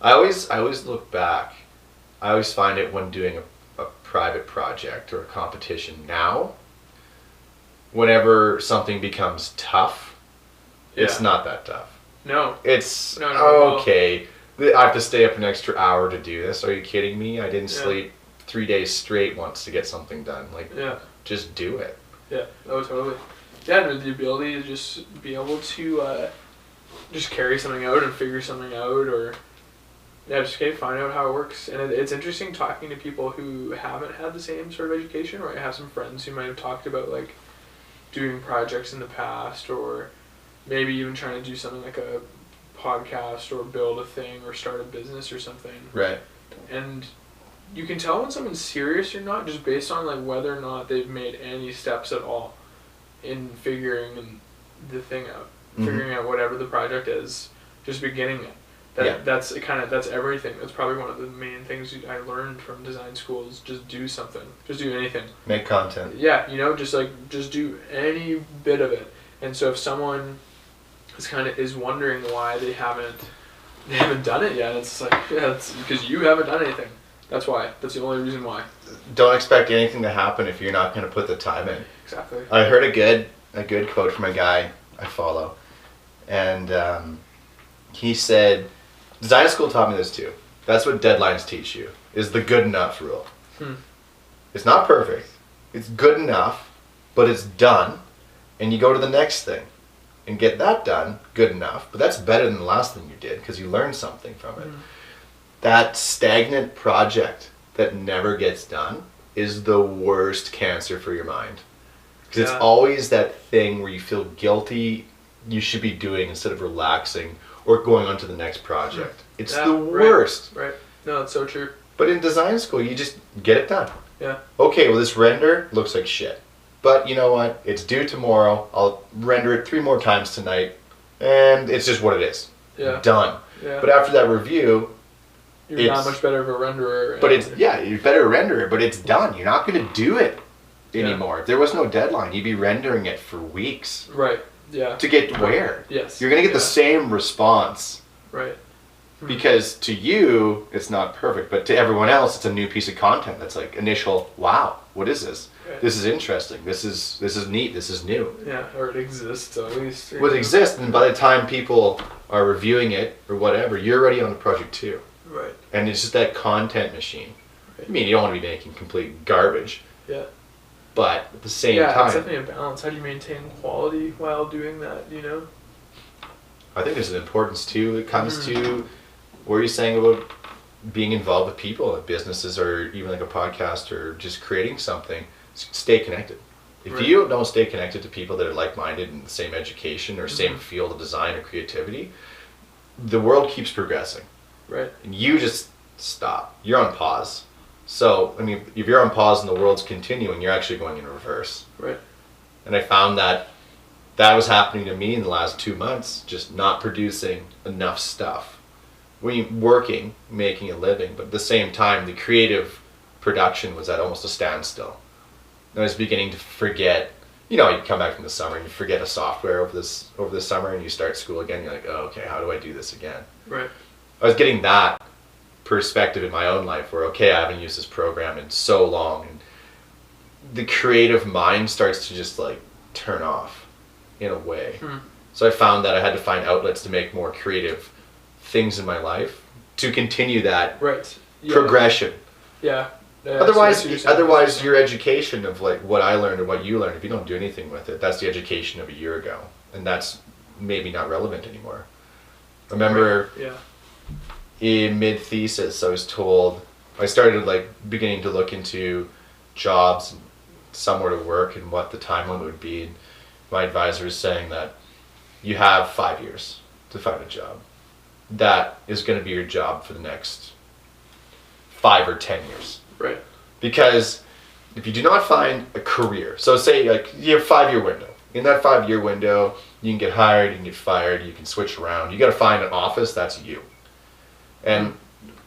I always look back. I always find it when doing a private project or a competition now. Whenever something becomes tough, it's not that tough. No. It's okay. I have to stay up an extra hour to do this. Are you kidding me? I didn't sleep 3 days straight once to get something done. Like, just do it. Yeah. Oh, totally. Yeah, and the ability to just be able to just carry something out and figure something out, or just find out how it works. And it's interesting talking to people who haven't had the same sort of education, or I have some friends who might have talked about like doing projects in the past, or maybe even trying to do something like a podcast or build a thing or start a business or something. Right. And you can tell when someone's serious or not just based on like whether or not they've made any steps at all in figuring the thing out, figuring out whatever the project is, just beginning it. That's everything. That's probably one of the main things I learned from design school is just do something. Just do anything. Make content. Yeah, just do any bit of it. And so if someone is wondering why they haven't done it yet, it's like, yeah, it's because you haven't done anything. That's why. That's the only reason why. Don't expect anything to happen if you're not going to put the time in. Exactly. I heard a good quote from a guy I follow, and he said, design school taught me this too. That's what deadlines teach you, is the good enough rule. It's not perfect. It's good enough, but it's done, and you go to the next thing and get that done, good enough. But that's better than the last thing you did because you learned something from it. That stagnant project that never gets done is the worst cancer for your mind. Because it's always that thing where you feel guilty you should be doing instead of relaxing or going on to the next project. It's the worst. Right. No, that's so true. But in design school, you just get it done. Yeah. Okay, well, this render looks like shit. But you know what? It's due tomorrow. I'll render it 3 more times tonight. And it's just what it is. Yeah. Done. Yeah. But after that review, you're not much better of a renderer. But you're better a renderer, but it's done. You're not going to do it anymore. If there was no deadline, you'd be rendering it for weeks. Right. Yeah. To get where? Yes. You're going to get the same response. Right. Because to you, it's not perfect, but to everyone else, it's a new piece of content. That's like initial, wow, what is this? Right. This is interesting. This is neat. This is new. Yeah, or it exists at least. Well, it exists, and by the time people are reviewing it or whatever, you're already on the project too. Right. And it's just that content machine. Right. I mean, you don't want to be making complete garbage. Yeah. But at the same time... Yeah, it's definitely a balance. How do you maintain quality while doing that, you know? I think there's an importance too. It comes to what you're saying about being involved with people at businesses or even like a podcast or just creating something. Stay connected. If you don't stay connected to people that are like-minded in the same education or same field of design or creativity, the world keeps progressing. Right. And you just stop. You're on pause. So, I mean, if you're on pause and the world's continuing, you're actually going in reverse. Right. And I found that was happening to me in the last 2 months, just not producing enough stuff. Working, making a living, but at the same time, the creative production was at almost a standstill. And I was beginning to forget, you come back from the summer and you forget a software over the summer and you start school again, you're like, oh, okay, how do I do this again? Right. I was getting that perspective in my own life where, okay, I haven't used this program in so long, and the creative mind starts to just like turn off in a way. So I found that I had to find outlets to make more creative things in my life to continue that progression. Yeah. Otherwise your education of like what I learned and what you learned, if you don't do anything with it, that's the education of a year ago, and that's maybe not relevant anymore. Remember in mid-thesis I started like beginning to look into jobs and somewhere to work and what the time limit would be. And my advisor is saying that you have 5 years to find a job. That is going to be your job for the next 5 or 10 years. Right. Because if you do not find a career, so say like you have a 5-year window. In that 5-year window, you can get hired, you can get fired, you can switch around. You got to find an office that's you. And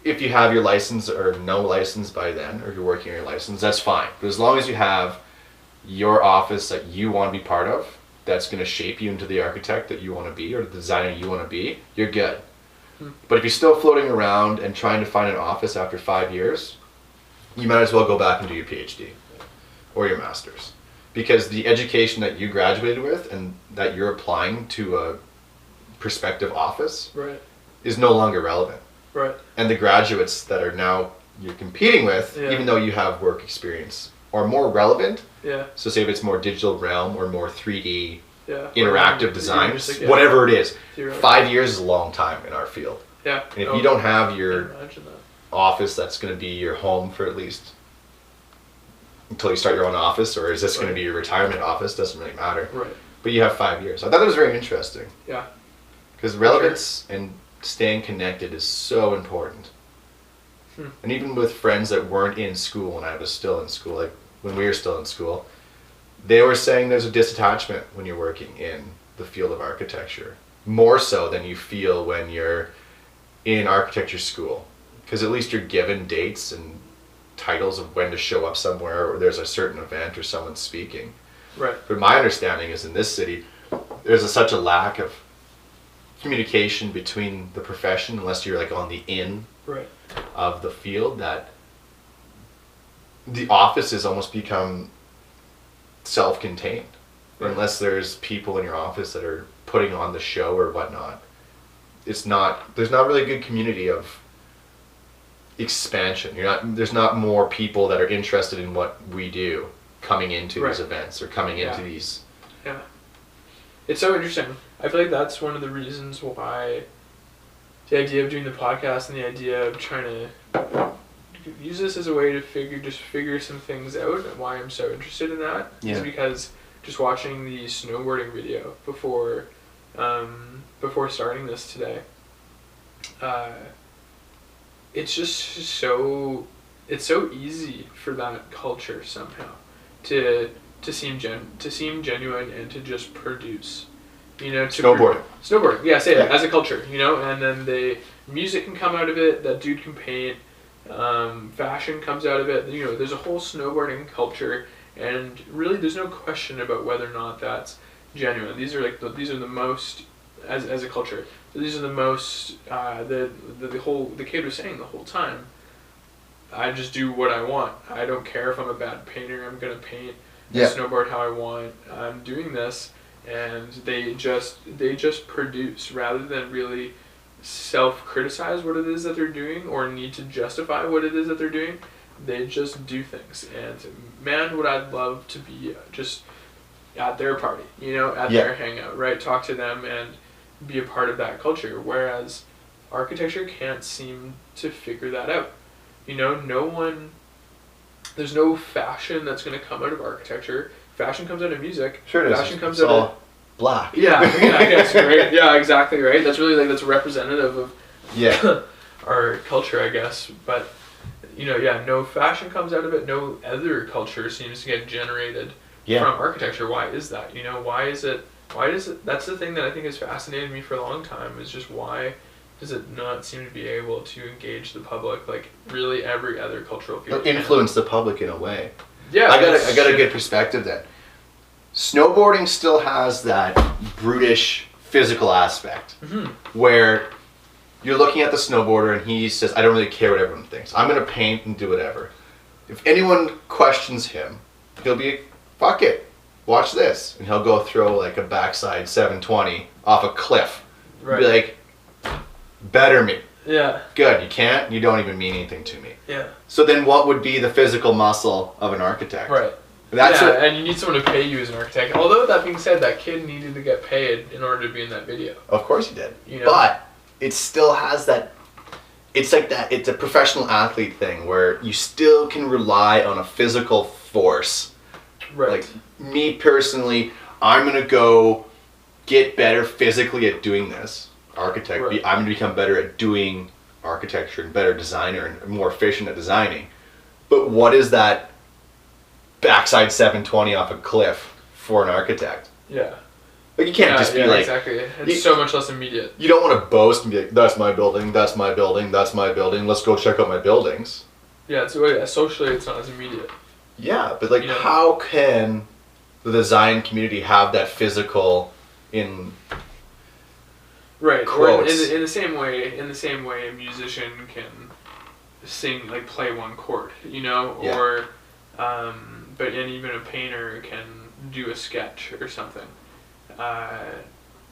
if you have your license or no license by then, or you're working on your license, that's fine. But as long as you have your office that you want to be part of, that's going to shape you into the architect that you want to be or the designer you want to be, you're good. But if you're still floating around and trying to find an office after 5 years, you might as well go back and do your PhD or your master's. Because the education that you graduated with and that you're applying to a prospective office is no longer relevant. Right. And the graduates that are now you're competing with, even though you have work experience, are more relevant. Yeah. So say if it's more digital realm or more 3D interactive design, whatever it is. 5 years is a long time in our field. Yeah. And if you don't have your office that's going to be your home for at least until you start your own office, or is this going to be your retirement office, doesn't really matter. Right. But you have 5 years. I thought that was very interesting. Yeah. Because relevance and staying connected is so important. And even with friends that weren't in school when I was still in school, like when we were still in school, they were saying there's a disattachment when you're working in the field of architecture. More so than you feel when you're in architecture school, because at least you're given dates and titles of when to show up somewhere, or there's a certain event or someone speaking. Right. But my understanding is in this city, there's such a lack of communication between the profession, unless you're like on the in Right. of the field, that the office has almost become self-contained. Right. Unless there's people in your office that are putting on the show or whatnot, there's not really a good community of expansion. There's not more people that are interested in what we do coming into Right. these events or coming into these. Yeah. It's so interesting. I feel like that's one of the reasons why the idea of doing the podcast and the idea of trying to use this as a way to figure some things out, and why I'm so interested in that is because just watching the snowboarding video before starting this today, it's just so easy for that culture somehow to seem genuine and to just produce, Snowboarding. Snowboarding, yeah, say it as a culture, and then the music can come out of it. That dude can paint. Fashion comes out of it. There's a whole snowboarding culture, and really, there's no question about whether or not that's genuine. These are the most as a culture. These are the most the kid was saying the whole time. I just do what I want. I don't care if I'm a bad painter. I'm gonna paint snowboard how I want. I'm doing this, and they just produce rather than really self-criticize what it is that they're doing or need to justify what it is that they're doing. They just do things, and man, would I love to be just at their party, at their hangout, right? Talk to them and be a part of that culture. Whereas architecture can't seem to figure that out. There's no fashion that's going to come out of architecture. Fashion comes out of music. Sure it is. Fashion comes it's out all of black. Yeah, I guess, right? Yeah, exactly, right? That's really that's representative of our culture, I guess. But no fashion comes out of it. No other culture seems to get generated from architecture. Why is that? Why is it? That's the thing that I think has fascinated me for a long time. Is just why does it not seem to be able to engage the public like really every other cultural field? Influence the public in a way. Yeah, I got a good perspective then. Snowboarding still has that brutish physical aspect where you're looking at the snowboarder and he says, I don't really care what everyone thinks. I'm going to paint and do whatever. If anyone questions him, he'll be, fuck it, watch this. And he'll go throw like a backside 720 off a cliff. Right. Be like, better me. Yeah. Good, you can't, you don't even mean anything to me. Yeah. So then what would be the physical muscle of an architect? Right. And you need someone to pay you as an architect. Although that being said, that kid needed to get paid in order to be in that video. Of course he did. But it still has that, it's like that, it's a professional athlete thing where you still can rely on a physical force. Right. Like me personally, I'm going to go get better physically at doing this. Architect, Right. I'm going to become better at doing architecture and better designer and more efficient at designing. But what is that backside 720 off a cliff for an architect? Yeah. Like you can't just be like... exactly. It's so much less immediate. You don't want to boast and be like, that's my building, that's my building, that's my building, let's go check out my buildings. Yeah, socially it's not as immediate. Yeah, but like how can the design community have that physical in... Right. Quotes. Or in the same way a musician can sing, like play one chord, or and even a painter can do a sketch or something.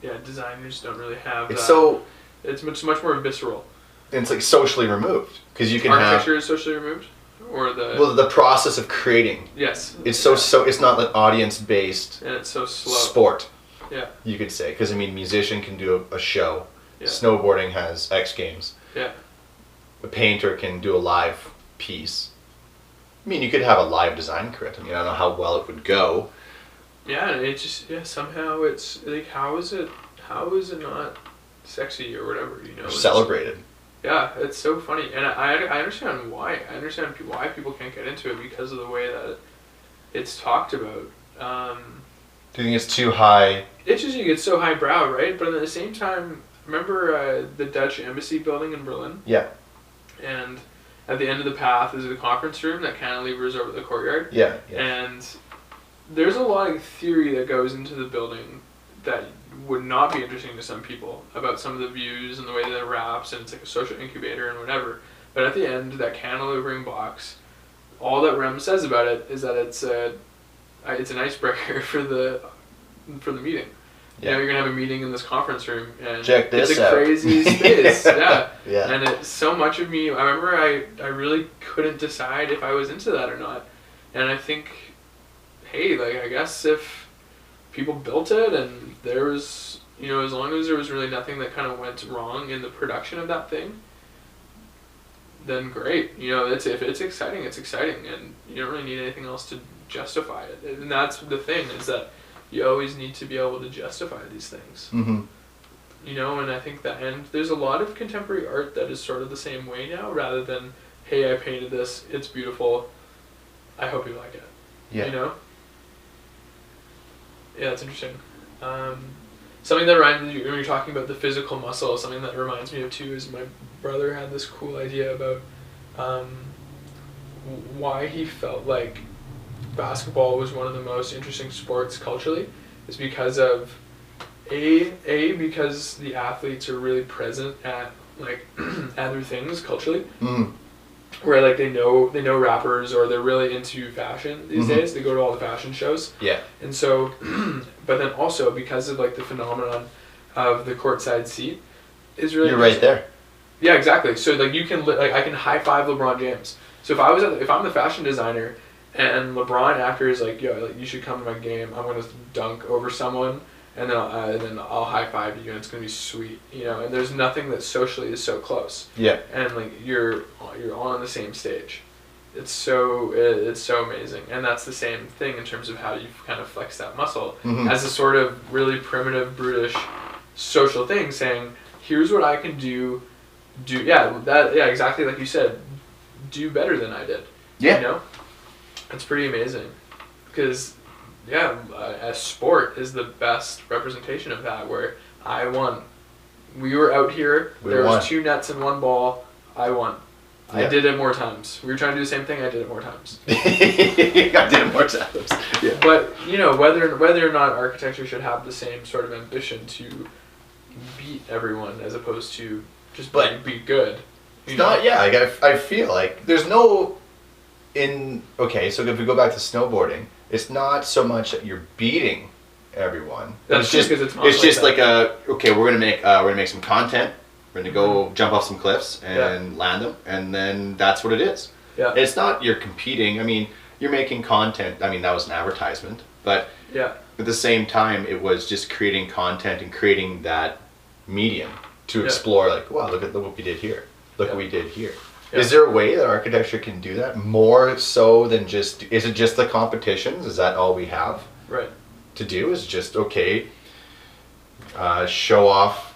Designers don't really have that. It's much more visceral. And it's like socially removed because you can architecture is socially removed, or the process of creating. Yes. It's so it's not an audience based. And it's so slow. Sport. Yeah. You could say, because musician can do a show. Yeah. Snowboarding has X Games. Yeah. A painter can do a live piece. You could have a live design crit. I don't know how well it would go. Yeah, and it just somehow it's like how is it not sexy or whatever, Celebrated. It's so funny, and I understand why. I understand why people can't get into it because of the way that it's talked about. Do you think it's too high? It's just it's so highbrow, right? But at the same time, remember the Dutch embassy building in Berlin? Yeah. And at the end of the path is a conference room that cantilevers over the courtyard. Yeah. And there's a lot of theory that goes into the building that would not be interesting to some people about some of the views and the way that it wraps, and it's like a social incubator and whatever. But at the end, that cantilevering box, all that Rem says about it is that it's an icebreaker for the meeting. Yeah. You know, you're gonna have a meeting in this conference room, and check this it's a out. crazy space. Yeah. Yeah. And it's so much of me. I remember I really couldn't decide if I was into that or not, and I think, hey, like I guess if people built it and there was, you know, as long as there was really nothing that kind of went wrong in the production of that thing, then great. You know, if it's exciting, it's exciting, and you don't really need anything else to justify it. And that's the thing, is that you always need to be able to justify these things. Mm-hmm. You know, and I think that, and there's a lot of contemporary art that is sort of the same way now, rather than, hey, I painted this, it's beautiful, I hope you like it. Yeah. You know? Yeah, that's interesting. Something that reminds me, when you're talking about the physical muscle, something that reminds me of too is my brother had this cool idea about why he felt like basketball was one of the most interesting sports culturally, is because of because the athletes are really present at like other things culturally. Mm. Where like they know rappers, or they're really into fashion these Mm-hmm. days. They go to all the fashion shows. Yeah. And so, but then also because of like the phenomenon of the courtside seat is really. You're right there. Yeah, exactly. So like you can like I can high five LeBron James. So if I'm the fashion designer and LeBron after is like, yo, like you should come to my game, I'm gonna dunk over someone, and then I'll high five you, and it's gonna be sweet, you know. And there's nothing that socially is so close. Yeah. And like you're on the same stage. It's so amazing, and that's the same thing in terms of how you kind of flex that muscle as a sort of really primitive, brutish, social thing, saying, here's what I can do exactly like you said, do better than I did. Yeah. You know, it's pretty amazing, because a sport is the best representation of that, where I won. We were out here, there was 2 nets and 1 ball, I won. Yeah. I did it more times. We were trying to do the same thing, I did it more times. I did it more times. Yeah. But, you know, whether or not architecture should have the same sort of ambition to beat everyone as opposed to just be good. It's not, yeah, like I feel like there's no, okay, so if we go back to snowboarding, it's not so much that you're beating everyone. That's it's just it's just like okay, we're gonna make some content. We're gonna go jump off some cliffs and land them, and then that's what it is. Yeah. It's not you're competing. I mean, you're making content. I mean, that was an advertisement, but at the same time, it was just creating content and creating that medium to explore. Like, wow, look what we did here. Look what we did here. Yeah. Is there a way that architecture can do that more so than just? Is it just the competitions? Is that all we have? Right. To do is just show off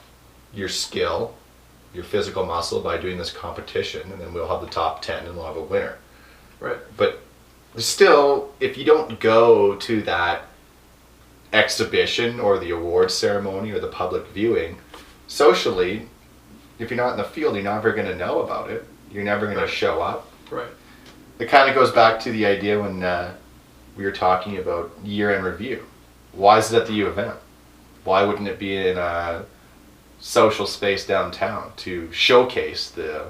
your skill, your physical muscle by doing this competition, and then we'll have the top 10 and we'll have a winner. Right. But still, if you don't go to that exhibition or the awards ceremony or the public viewing, socially, if you're not in the field, you're never going to know about it. You're never going to show up. Right. It kind of goes back to the idea when we were talking about year-end review. Why is it at the U of M? Why wouldn't it be in a social space downtown to showcase the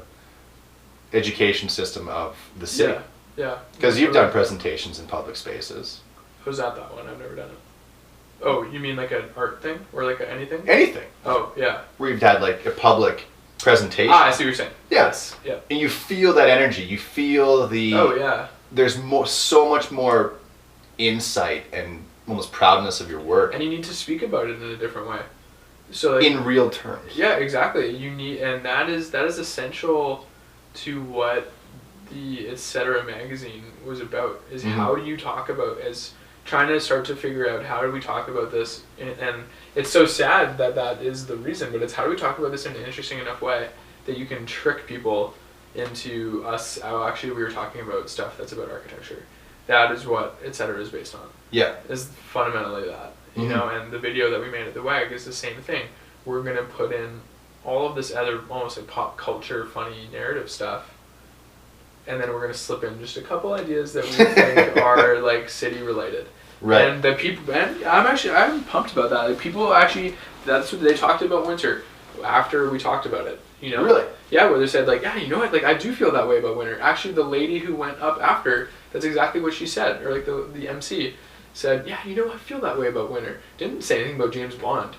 education system of the city? Yeah. Because you've done presentations in public spaces. Who's at that one? I've never done it. Oh, you mean like an art thing? Or like anything? Anything. Oh, yeah. Where you've had like a public presentation. I see what you're saying. Yes. Yeah. And you feel that energy. You feel the... Oh, yeah. There's so much more insight and almost proudness of your work. And you need to speak about it in a different way. So like, in real terms. Yeah, exactly. You need, and that is essential to what the Etc. magazine was about, is how do you talk about, as trying to start to figure out how do we talk about this, and it's so sad that is the reason, but it's how do we talk about this in an interesting enough way that you can trick people into us. Actually, we were talking about stuff that's about architecture. That is what Etc. is based on. Yeah. Is fundamentally that. You know, and the video that we made at the WAG is the same thing. We're going to put in all of this other almost like pop culture, funny narrative stuff, and then we're gonna slip in just a couple ideas that we think are like city related. Right. And the people, and I'm pumped about that. Like, people actually, that's what they talked about winter after we talked about it. You know? Really? Yeah, where they said like, yeah, you know what? Like, I do feel that way about winter. Actually, the lady who went up after, that's exactly what she said. Or like the MC said, yeah, you know, I feel that way about winter. Didn't say anything about James Bond.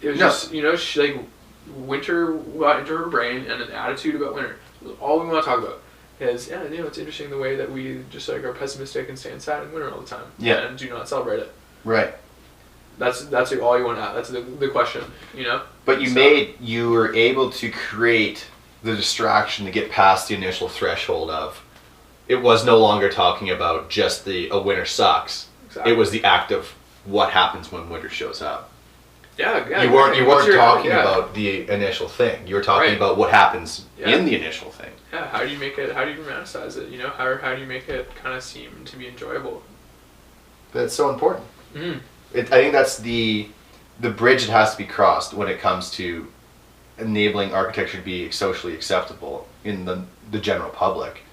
It was just, you know, she like winter got into her brain and an attitude about winter. All we want to talk about. Is, yeah, you know, it's interesting the way that we just like are pessimistic and stay inside in winter all the time. Yeah. And do not celebrate it. Right. That's like all you want to add. That's the question, you know? But you were able to create the distraction to get past the initial threshold of, it was no longer talking about just a winter sucks. Exactly. It was the act of what happens when winter shows up. Yeah. You weren't talking about the initial thing. You were talking about what happens in the initial thing. Yeah, how do you romanticize it? You know, how do you make it kind of seem to be enjoyable? That's so important. Mm-hmm. I think that's the bridge that has to be crossed when it comes to enabling architecture to be socially acceptable in the general public.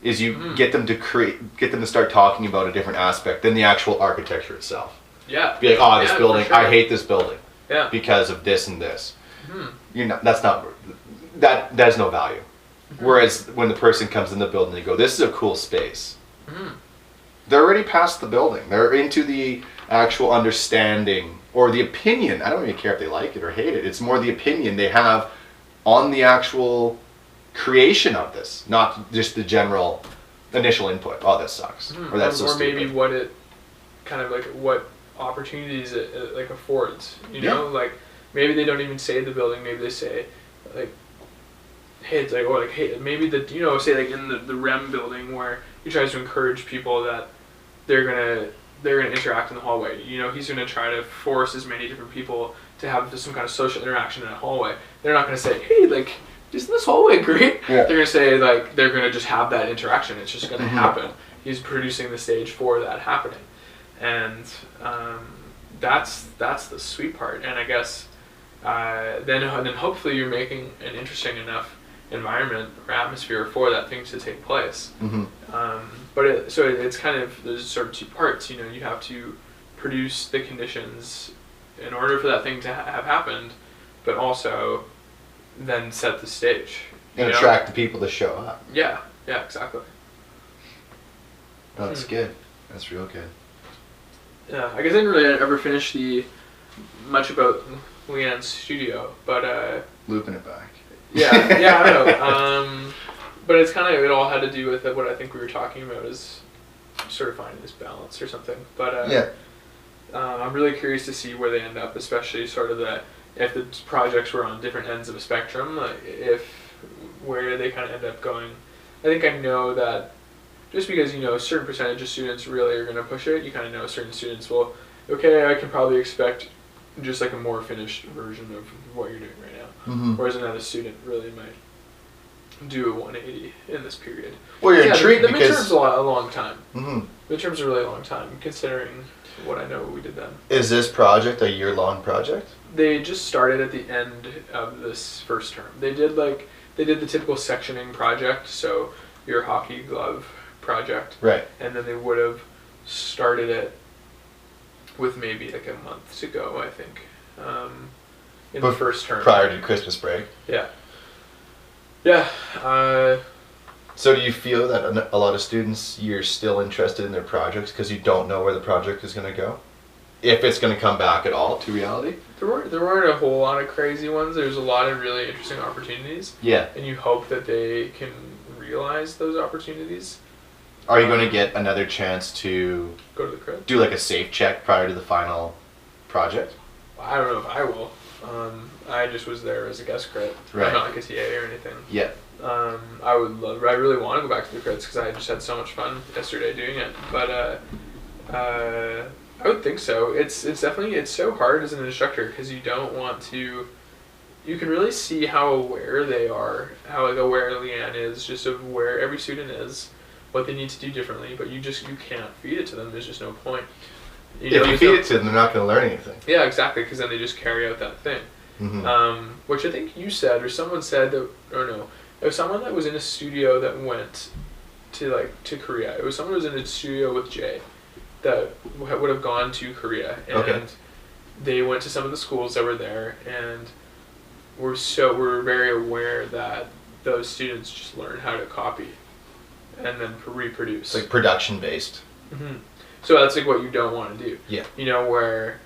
Is you get them to start talking about a different aspect than the actual architecture itself. Yeah. Be like, this building, sure. I hate this building. Yeah. Because of this and this. Mm-hmm. That has no value. Mm-hmm. Whereas when the person comes in the building, they go, this is a cool space. Mm-hmm. They're already past the building. They're into the actual understanding or the opinion. I don't even care if they like it or hate it. It's more the opinion they have on the actual creation of this, not just the general initial input. Oh, this sucks. Mm-hmm. Or that's so stupid. Maybe what it kind of like what opportunities it like affords. You know, like maybe they don't even say the building. Maybe they say like, hey, it's like, or like, hey, maybe say like in the REM building where he tries to encourage people that they're gonna interact in the hallway. You know, he's gonna try to force as many different people to have some kind of social interaction in a hallway. They're not gonna say, hey, like, isn't this hallway great? Yeah. They're gonna say like they're gonna just have that interaction. It's just gonna happen. He's producing the stage for that happening, and that's the sweet part. And I guess then hopefully you're making an interesting enough environment or atmosphere for that thing to take place. Mm-hmm. But it's kind of, there's sort of two parts. You know, you have to produce the conditions in order for that thing to have happened, but also then set the stage and attract the people to show up. Yeah, exactly. Oh, that's good. That's real good. Yeah, I guess I didn't really ever finish much about Leanne's studio, but looping it back. Yeah, I know. But it's kind of, it all had to do with what I think we were talking about is sort of finding this balance or something. But I'm really curious to see where they end up, especially sort of if the projects were on different ends of a spectrum, where they kind of end up going. I think I know that just because, you know, a certain percentage of students really are going to push it, you kind of know certain students will, okay, I can probably expect just like a more finished version of what you're doing right now. Mm-hmm. Whereas another student really might do a 180 in this period. Well, you're intrigued the because midterm's a long time. Mm-hmm. Midterm's a really long time, considering what I know we did then. Is this project a year-long project? They just started at the end of this first term. They did the typical sectioning project, so your hockey glove project. Right. And then they would have started it with maybe like a month to go, I think, in the first term. Prior to Christmas break? Yeah. Yeah. So do you feel that a lot of students, you're still interested in their projects because you don't know where the project is going to go? If it's going to come back at all to reality? There weren't a whole lot of crazy ones. There's a lot of really interesting opportunities. Yeah. And you hope that they can realize those opportunities. Are you going to get another chance to go to the crib? Do like a safe check prior to the final project? I don't know if I will. I just was there as a guest crit. Right. I'm not like a TA or anything. Yeah. I really want to go back to the crits because I just had so much fun yesterday doing it. But I would think so. It's definitely so hard as an instructor because you don't want to. You can really see how aware they are, how like aware Leanne is, just of where every student is, what they need to do differently. But you can't feed it to them. There's just no point. If you feed it to them, they're not going to learn anything. Yeah, exactly. Because then they just carry out that thing. which I think you said, or someone said that, or no, it was someone that was in a studio that went to Korea. It was someone who was in a studio with Jay that would have gone to Korea, and they went to some of the schools that were there, and we're very aware that those students just learn how to copy and then reproduce. It's like production based. Mm-hmm. So that's like what you don't want to do. Yeah. You know, where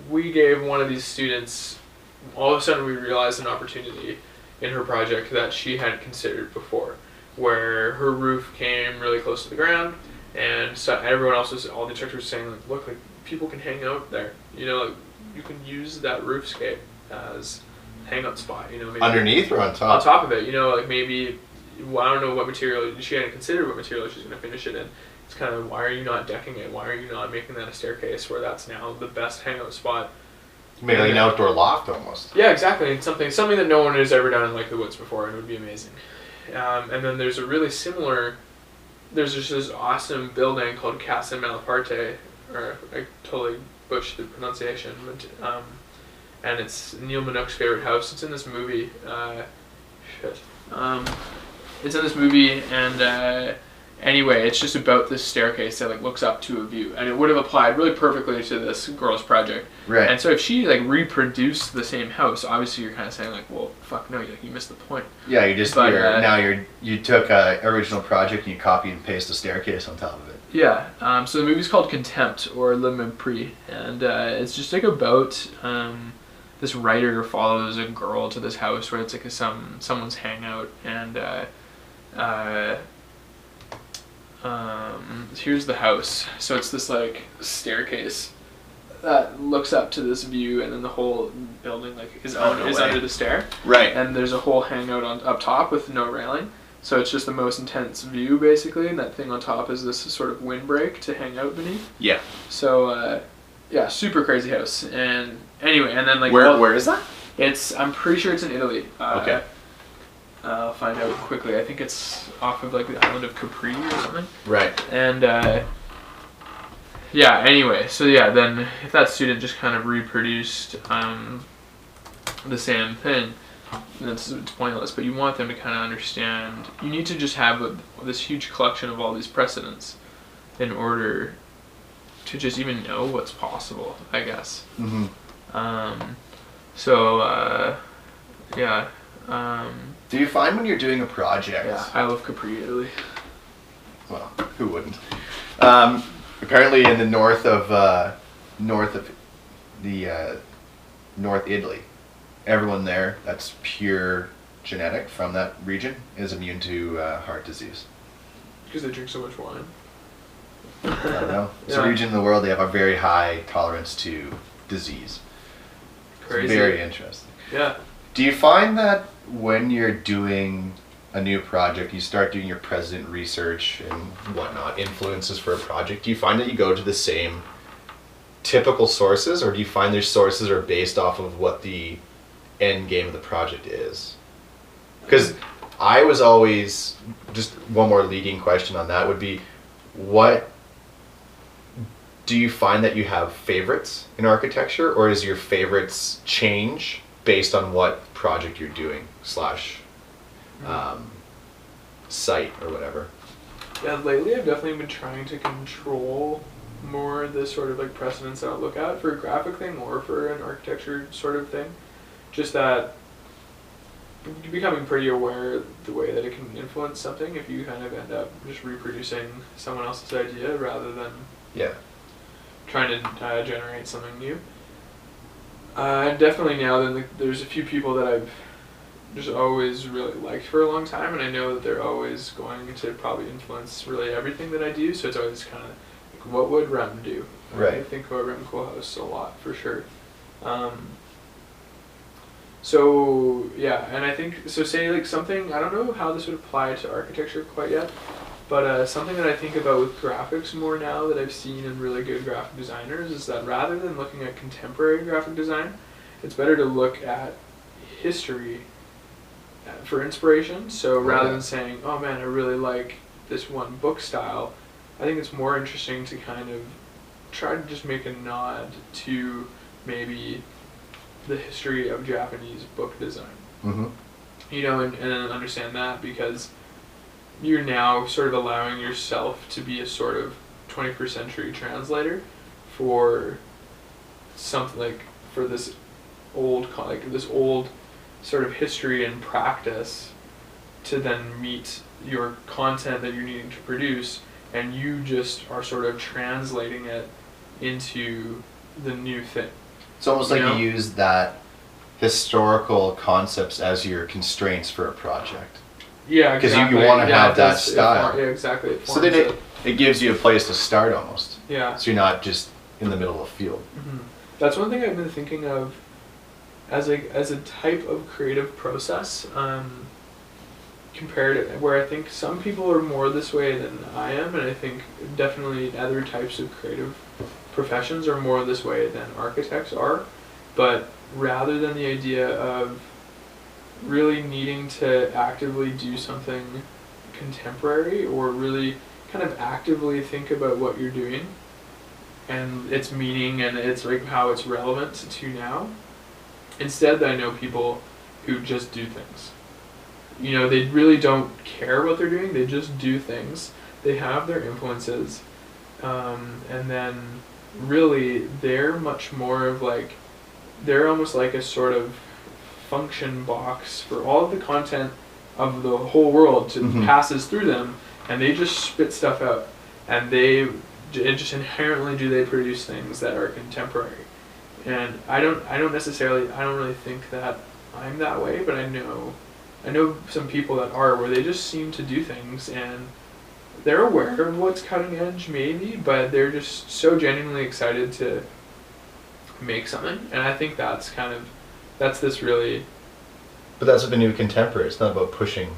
we gave one of these students, all of a sudden we realized an opportunity in her project that she hadn't considered before, where her roof came really close to the ground, and so everyone else was, all the instructors were saying, like, look, like, people can hang out there. You know, like, you can use that roofscape as a hangout spot, you know. Maybe underneath or on top? On top of it, you know, like maybe, well, I don't know what material, she hadn't considered what material she's going to finish it in. It's kind of, why are you not decking it? Why are you not making that a staircase where that's now the best hangout spot? Maybe like an outdoor loft almost. Yeah, exactly. And something that no one has ever done in Lake of the Woods before, and it would be amazing. And then there's a really similar, there's just this awesome building called Casa Malaparte, or I totally butchered the pronunciation, but, and it's Neil Minogue's favorite house. It's in this movie. It's in this movie, and anyway, it's just about this staircase that like looks up to a view, and it would have applied really perfectly to this girl's project. Right. And so if she like reproduced the same house, obviously you're kind of saying like, well, fuck no, you missed the point. Yeah, you just you took a original project and you copy and paste a staircase on top of it. Yeah. So the movie's called Contempt, or Le Mépris, and it's just like about this writer follows a girl to this house where it's like someone's hangout, and here's the house. So it's this like staircase that looks up to this view, and then the whole building like is under the stair. Right. And there's a whole hangout up top with no railing. So it's just the most intense view basically, and that thing on top is this sort of windbreak to hang out beneath. Yeah. So yeah, super crazy house. And anyway, and then like where is that? I'm pretty sure it's in Italy. Okay. I'll find out quickly. I think it's off of like the island of Capri or something. Right. And yeah, anyway, so yeah, then if that student just kind of reproduced the same thing, then it's pointless. But you want them to kind of understand. You need to just have this huge collection of all these precedents in order to just even know what's possible, I guess. Mm-hmm. Yeah. Do you find when you're doing a project? Yeah, I love Capri, Italy. Well, who wouldn't? Apparently, in the north of North Italy, everyone there that's pure genetic from that region is immune to heart disease. Because they drink so much wine. I don't know. It's a region in the world they have a very high tolerance to disease. Crazy. It's very interesting. Yeah. Do you find that when you're doing a new project, you start doing your precedent research and whatnot, influences for a project, do you find that you go to the same typical sources, or do you find their sources are based off of what the end game of the project is? Because I was always, just one more leading question on that would be, what do you find that you have favorites in architecture, or is your favorites change based on what project you're doing / site or whatever? Yeah, lately I've definitely been trying to control more the sort of like precedents that I'll look at for a graphic thing or for an architecture sort of thing. Just that becoming pretty aware of the way that it can influence something if you kind of end up just reproducing someone else's idea rather than trying to generate something new. Definitely now then there's a few people that I've just always really liked for a long time, and I know that they're always going to probably influence really everything that I do, so it's always kind of like, what would Rem do? Right. I think about Rem Koolhaas a lot for sure. So yeah, and I think, so say like something, I don't know how this would apply to architecture quite yet, but something that I think about with graphics more now that I've seen in really good graphic designers is that rather than looking at contemporary graphic design, it's better to look at history for inspiration. So rather than saying, oh man, I really like this one book style, I think it's more interesting to kind of try to just make a nod to maybe the history of Japanese book design. Mm-hmm. You know, and understand that, because you're now sort of allowing yourself to be a sort of 21st century translator for something like, for this old sort of history and practice to then meet your content that you're needing to produce, and you just are sort of translating it into the new thing. It's almost like you use that historical concepts as your constraints for a project. Yeah, because exactly. you want to have that style. Yeah, exactly. So then it gives you a place to start almost. Yeah. So you're not just in the middle of a field. Mm-hmm. That's one thing I've been thinking of as a type of creative process, compared to where I think some people are more this way than I am, and I think definitely other types of creative professions are more this way than architects are. But rather than the idea of really needing to actively do something contemporary, or really kind of actively think about what you're doing and its meaning and its like how it's relevant to now, instead I know people who just do things. You know, they really don't care what they're doing, they just do things. They have their influences, and then really they're much more of like, they're almost like a sort of function box for all of the content of the whole world to passes through them, and they just spit stuff out, and it just inherently they produce things that are contemporary. And I don't really think that I'm that way, but I know some people that are, where they just seem to do things and they're aware of what's cutting edge maybe, but they're just so genuinely excited to make something. And I think that's this really... But that's what the new contemporary, it's not about pushing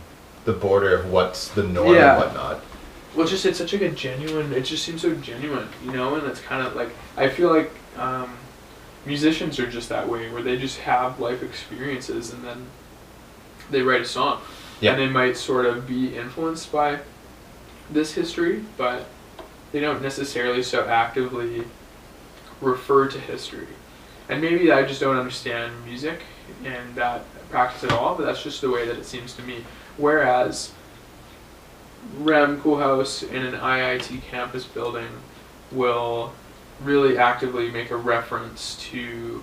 the border of what's the norm and whatnot. Well, it's such like a genuine, it just seems so genuine, you know, and it's kind of like, I feel like musicians are just that way, where they just have life experiences and then they write a song. Yeah. And they might sort of be influenced by this history, but they don't necessarily so actively refer to history. And maybe I just don't understand music and that practice at all, but that's just the way that it seems to me. Whereas Rem Koolhaas in an IIT campus building will really actively make a reference to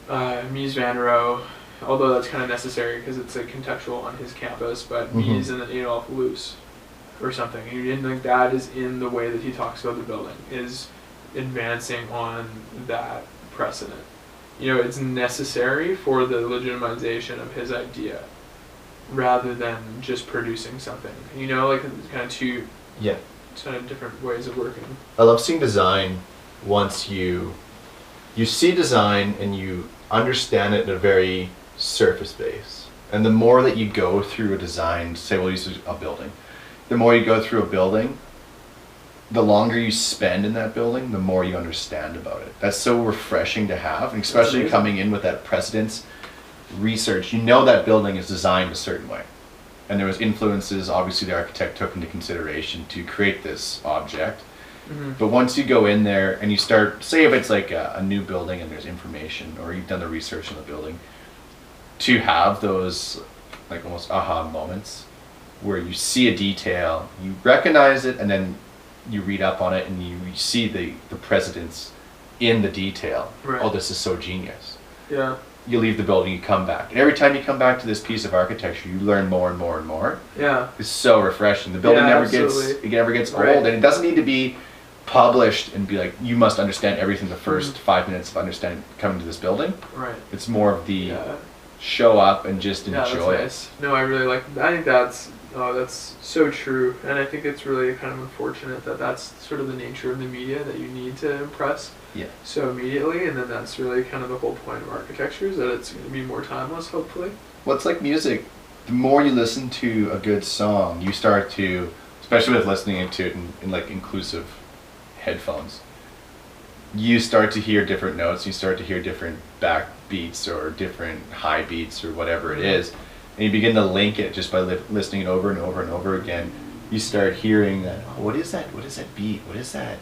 Mies van der Rohe, although that's kind of necessary because it's a contextual on his campus, but Mies and then Adolf Loos or something. And like that is in the way that he talks about the building, is advancing on that precedent. You know, it's necessary for the legitimization of his idea, rather than just producing something. You know, like kind of two kind of different ways of working. I love seeing design once you see design and you understand it in a very surface base. And the more that you go through a design, say we'll use a building, the more you go through a building, the longer you spend in that building, the more you understand about it. That's so refreshing to have, and especially coming in with that precedence research. You know that building is designed a certain way, and there was influences obviously the architect took into consideration to create this object. But once you go in there and you start, say if it's like a new building and there's information, or you've done the research on the building, to have those like almost aha moments where you see a detail, you recognize it, and then you read up on it and you see the precedence in the detail. Right. Oh, this is so genius. Yeah. You leave the building, you come back. And every time you come back to this piece of architecture, you learn more and more and more. Yeah. It's so refreshing. The building never gets old, and it doesn't need to be published and be like, you must understand everything the first 5 minutes of understanding coming to this building. Right. It's more of the show up and just enjoy it. Nice. No, I really like that. I think that's so true, and I think it's really kind of unfortunate that that's sort of the nature of the media, that you need to impress so immediately, and then that's really kind of the whole point of architecture, is that it's going to be more timeless, hopefully. Well, it's like music. The more you listen to a good song, you start to, especially with listening to it in like inclusive headphones, you start to hear different notes, you start to hear different back beats or different high beats or whatever it is. And you begin to link it just by listening it over and over and over again. You start hearing that, oh, what is that? What is that beat? What is that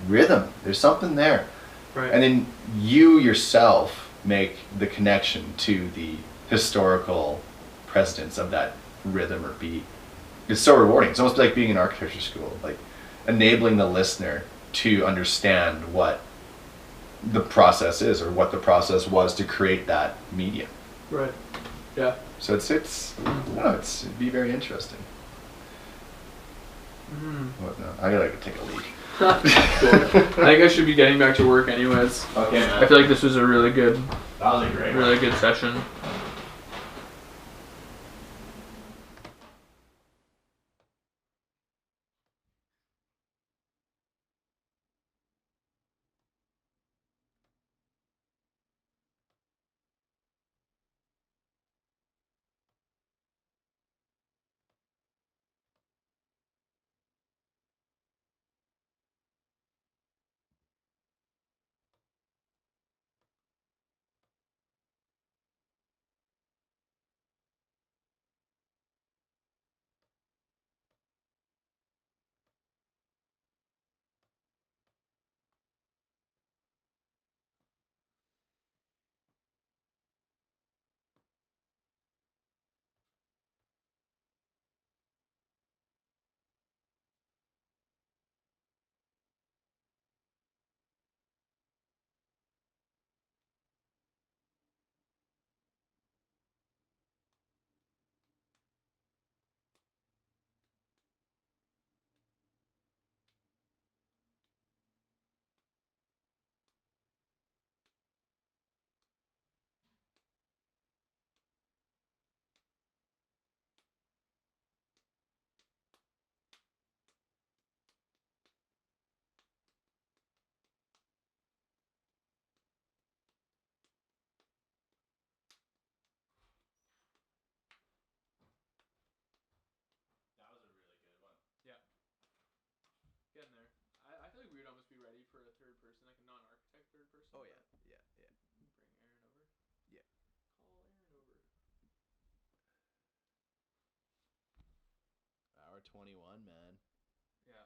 rhythm? There's something there. Right. And then you yourself make the connection to the historical precedents of that rhythm or beat. It's so rewarding. It's almost like being in architecture school, like enabling the listener to understand what the process is or what the process was to create that medium. Right. Yeah. So I don't know, it'd be very interesting. What now? I gotta take a leak. Cool. I think I should be getting back to work anyways. Okay, man. I feel like this was a really good That was a great really good session. That was a really good one. Yeah. Getting there. I feel like we would almost be ready for a third person, like a non-architect third person. Oh yeah, yeah. Bring Aaron over. Yeah. Call Aaron over. Hour 21, man. Yeah.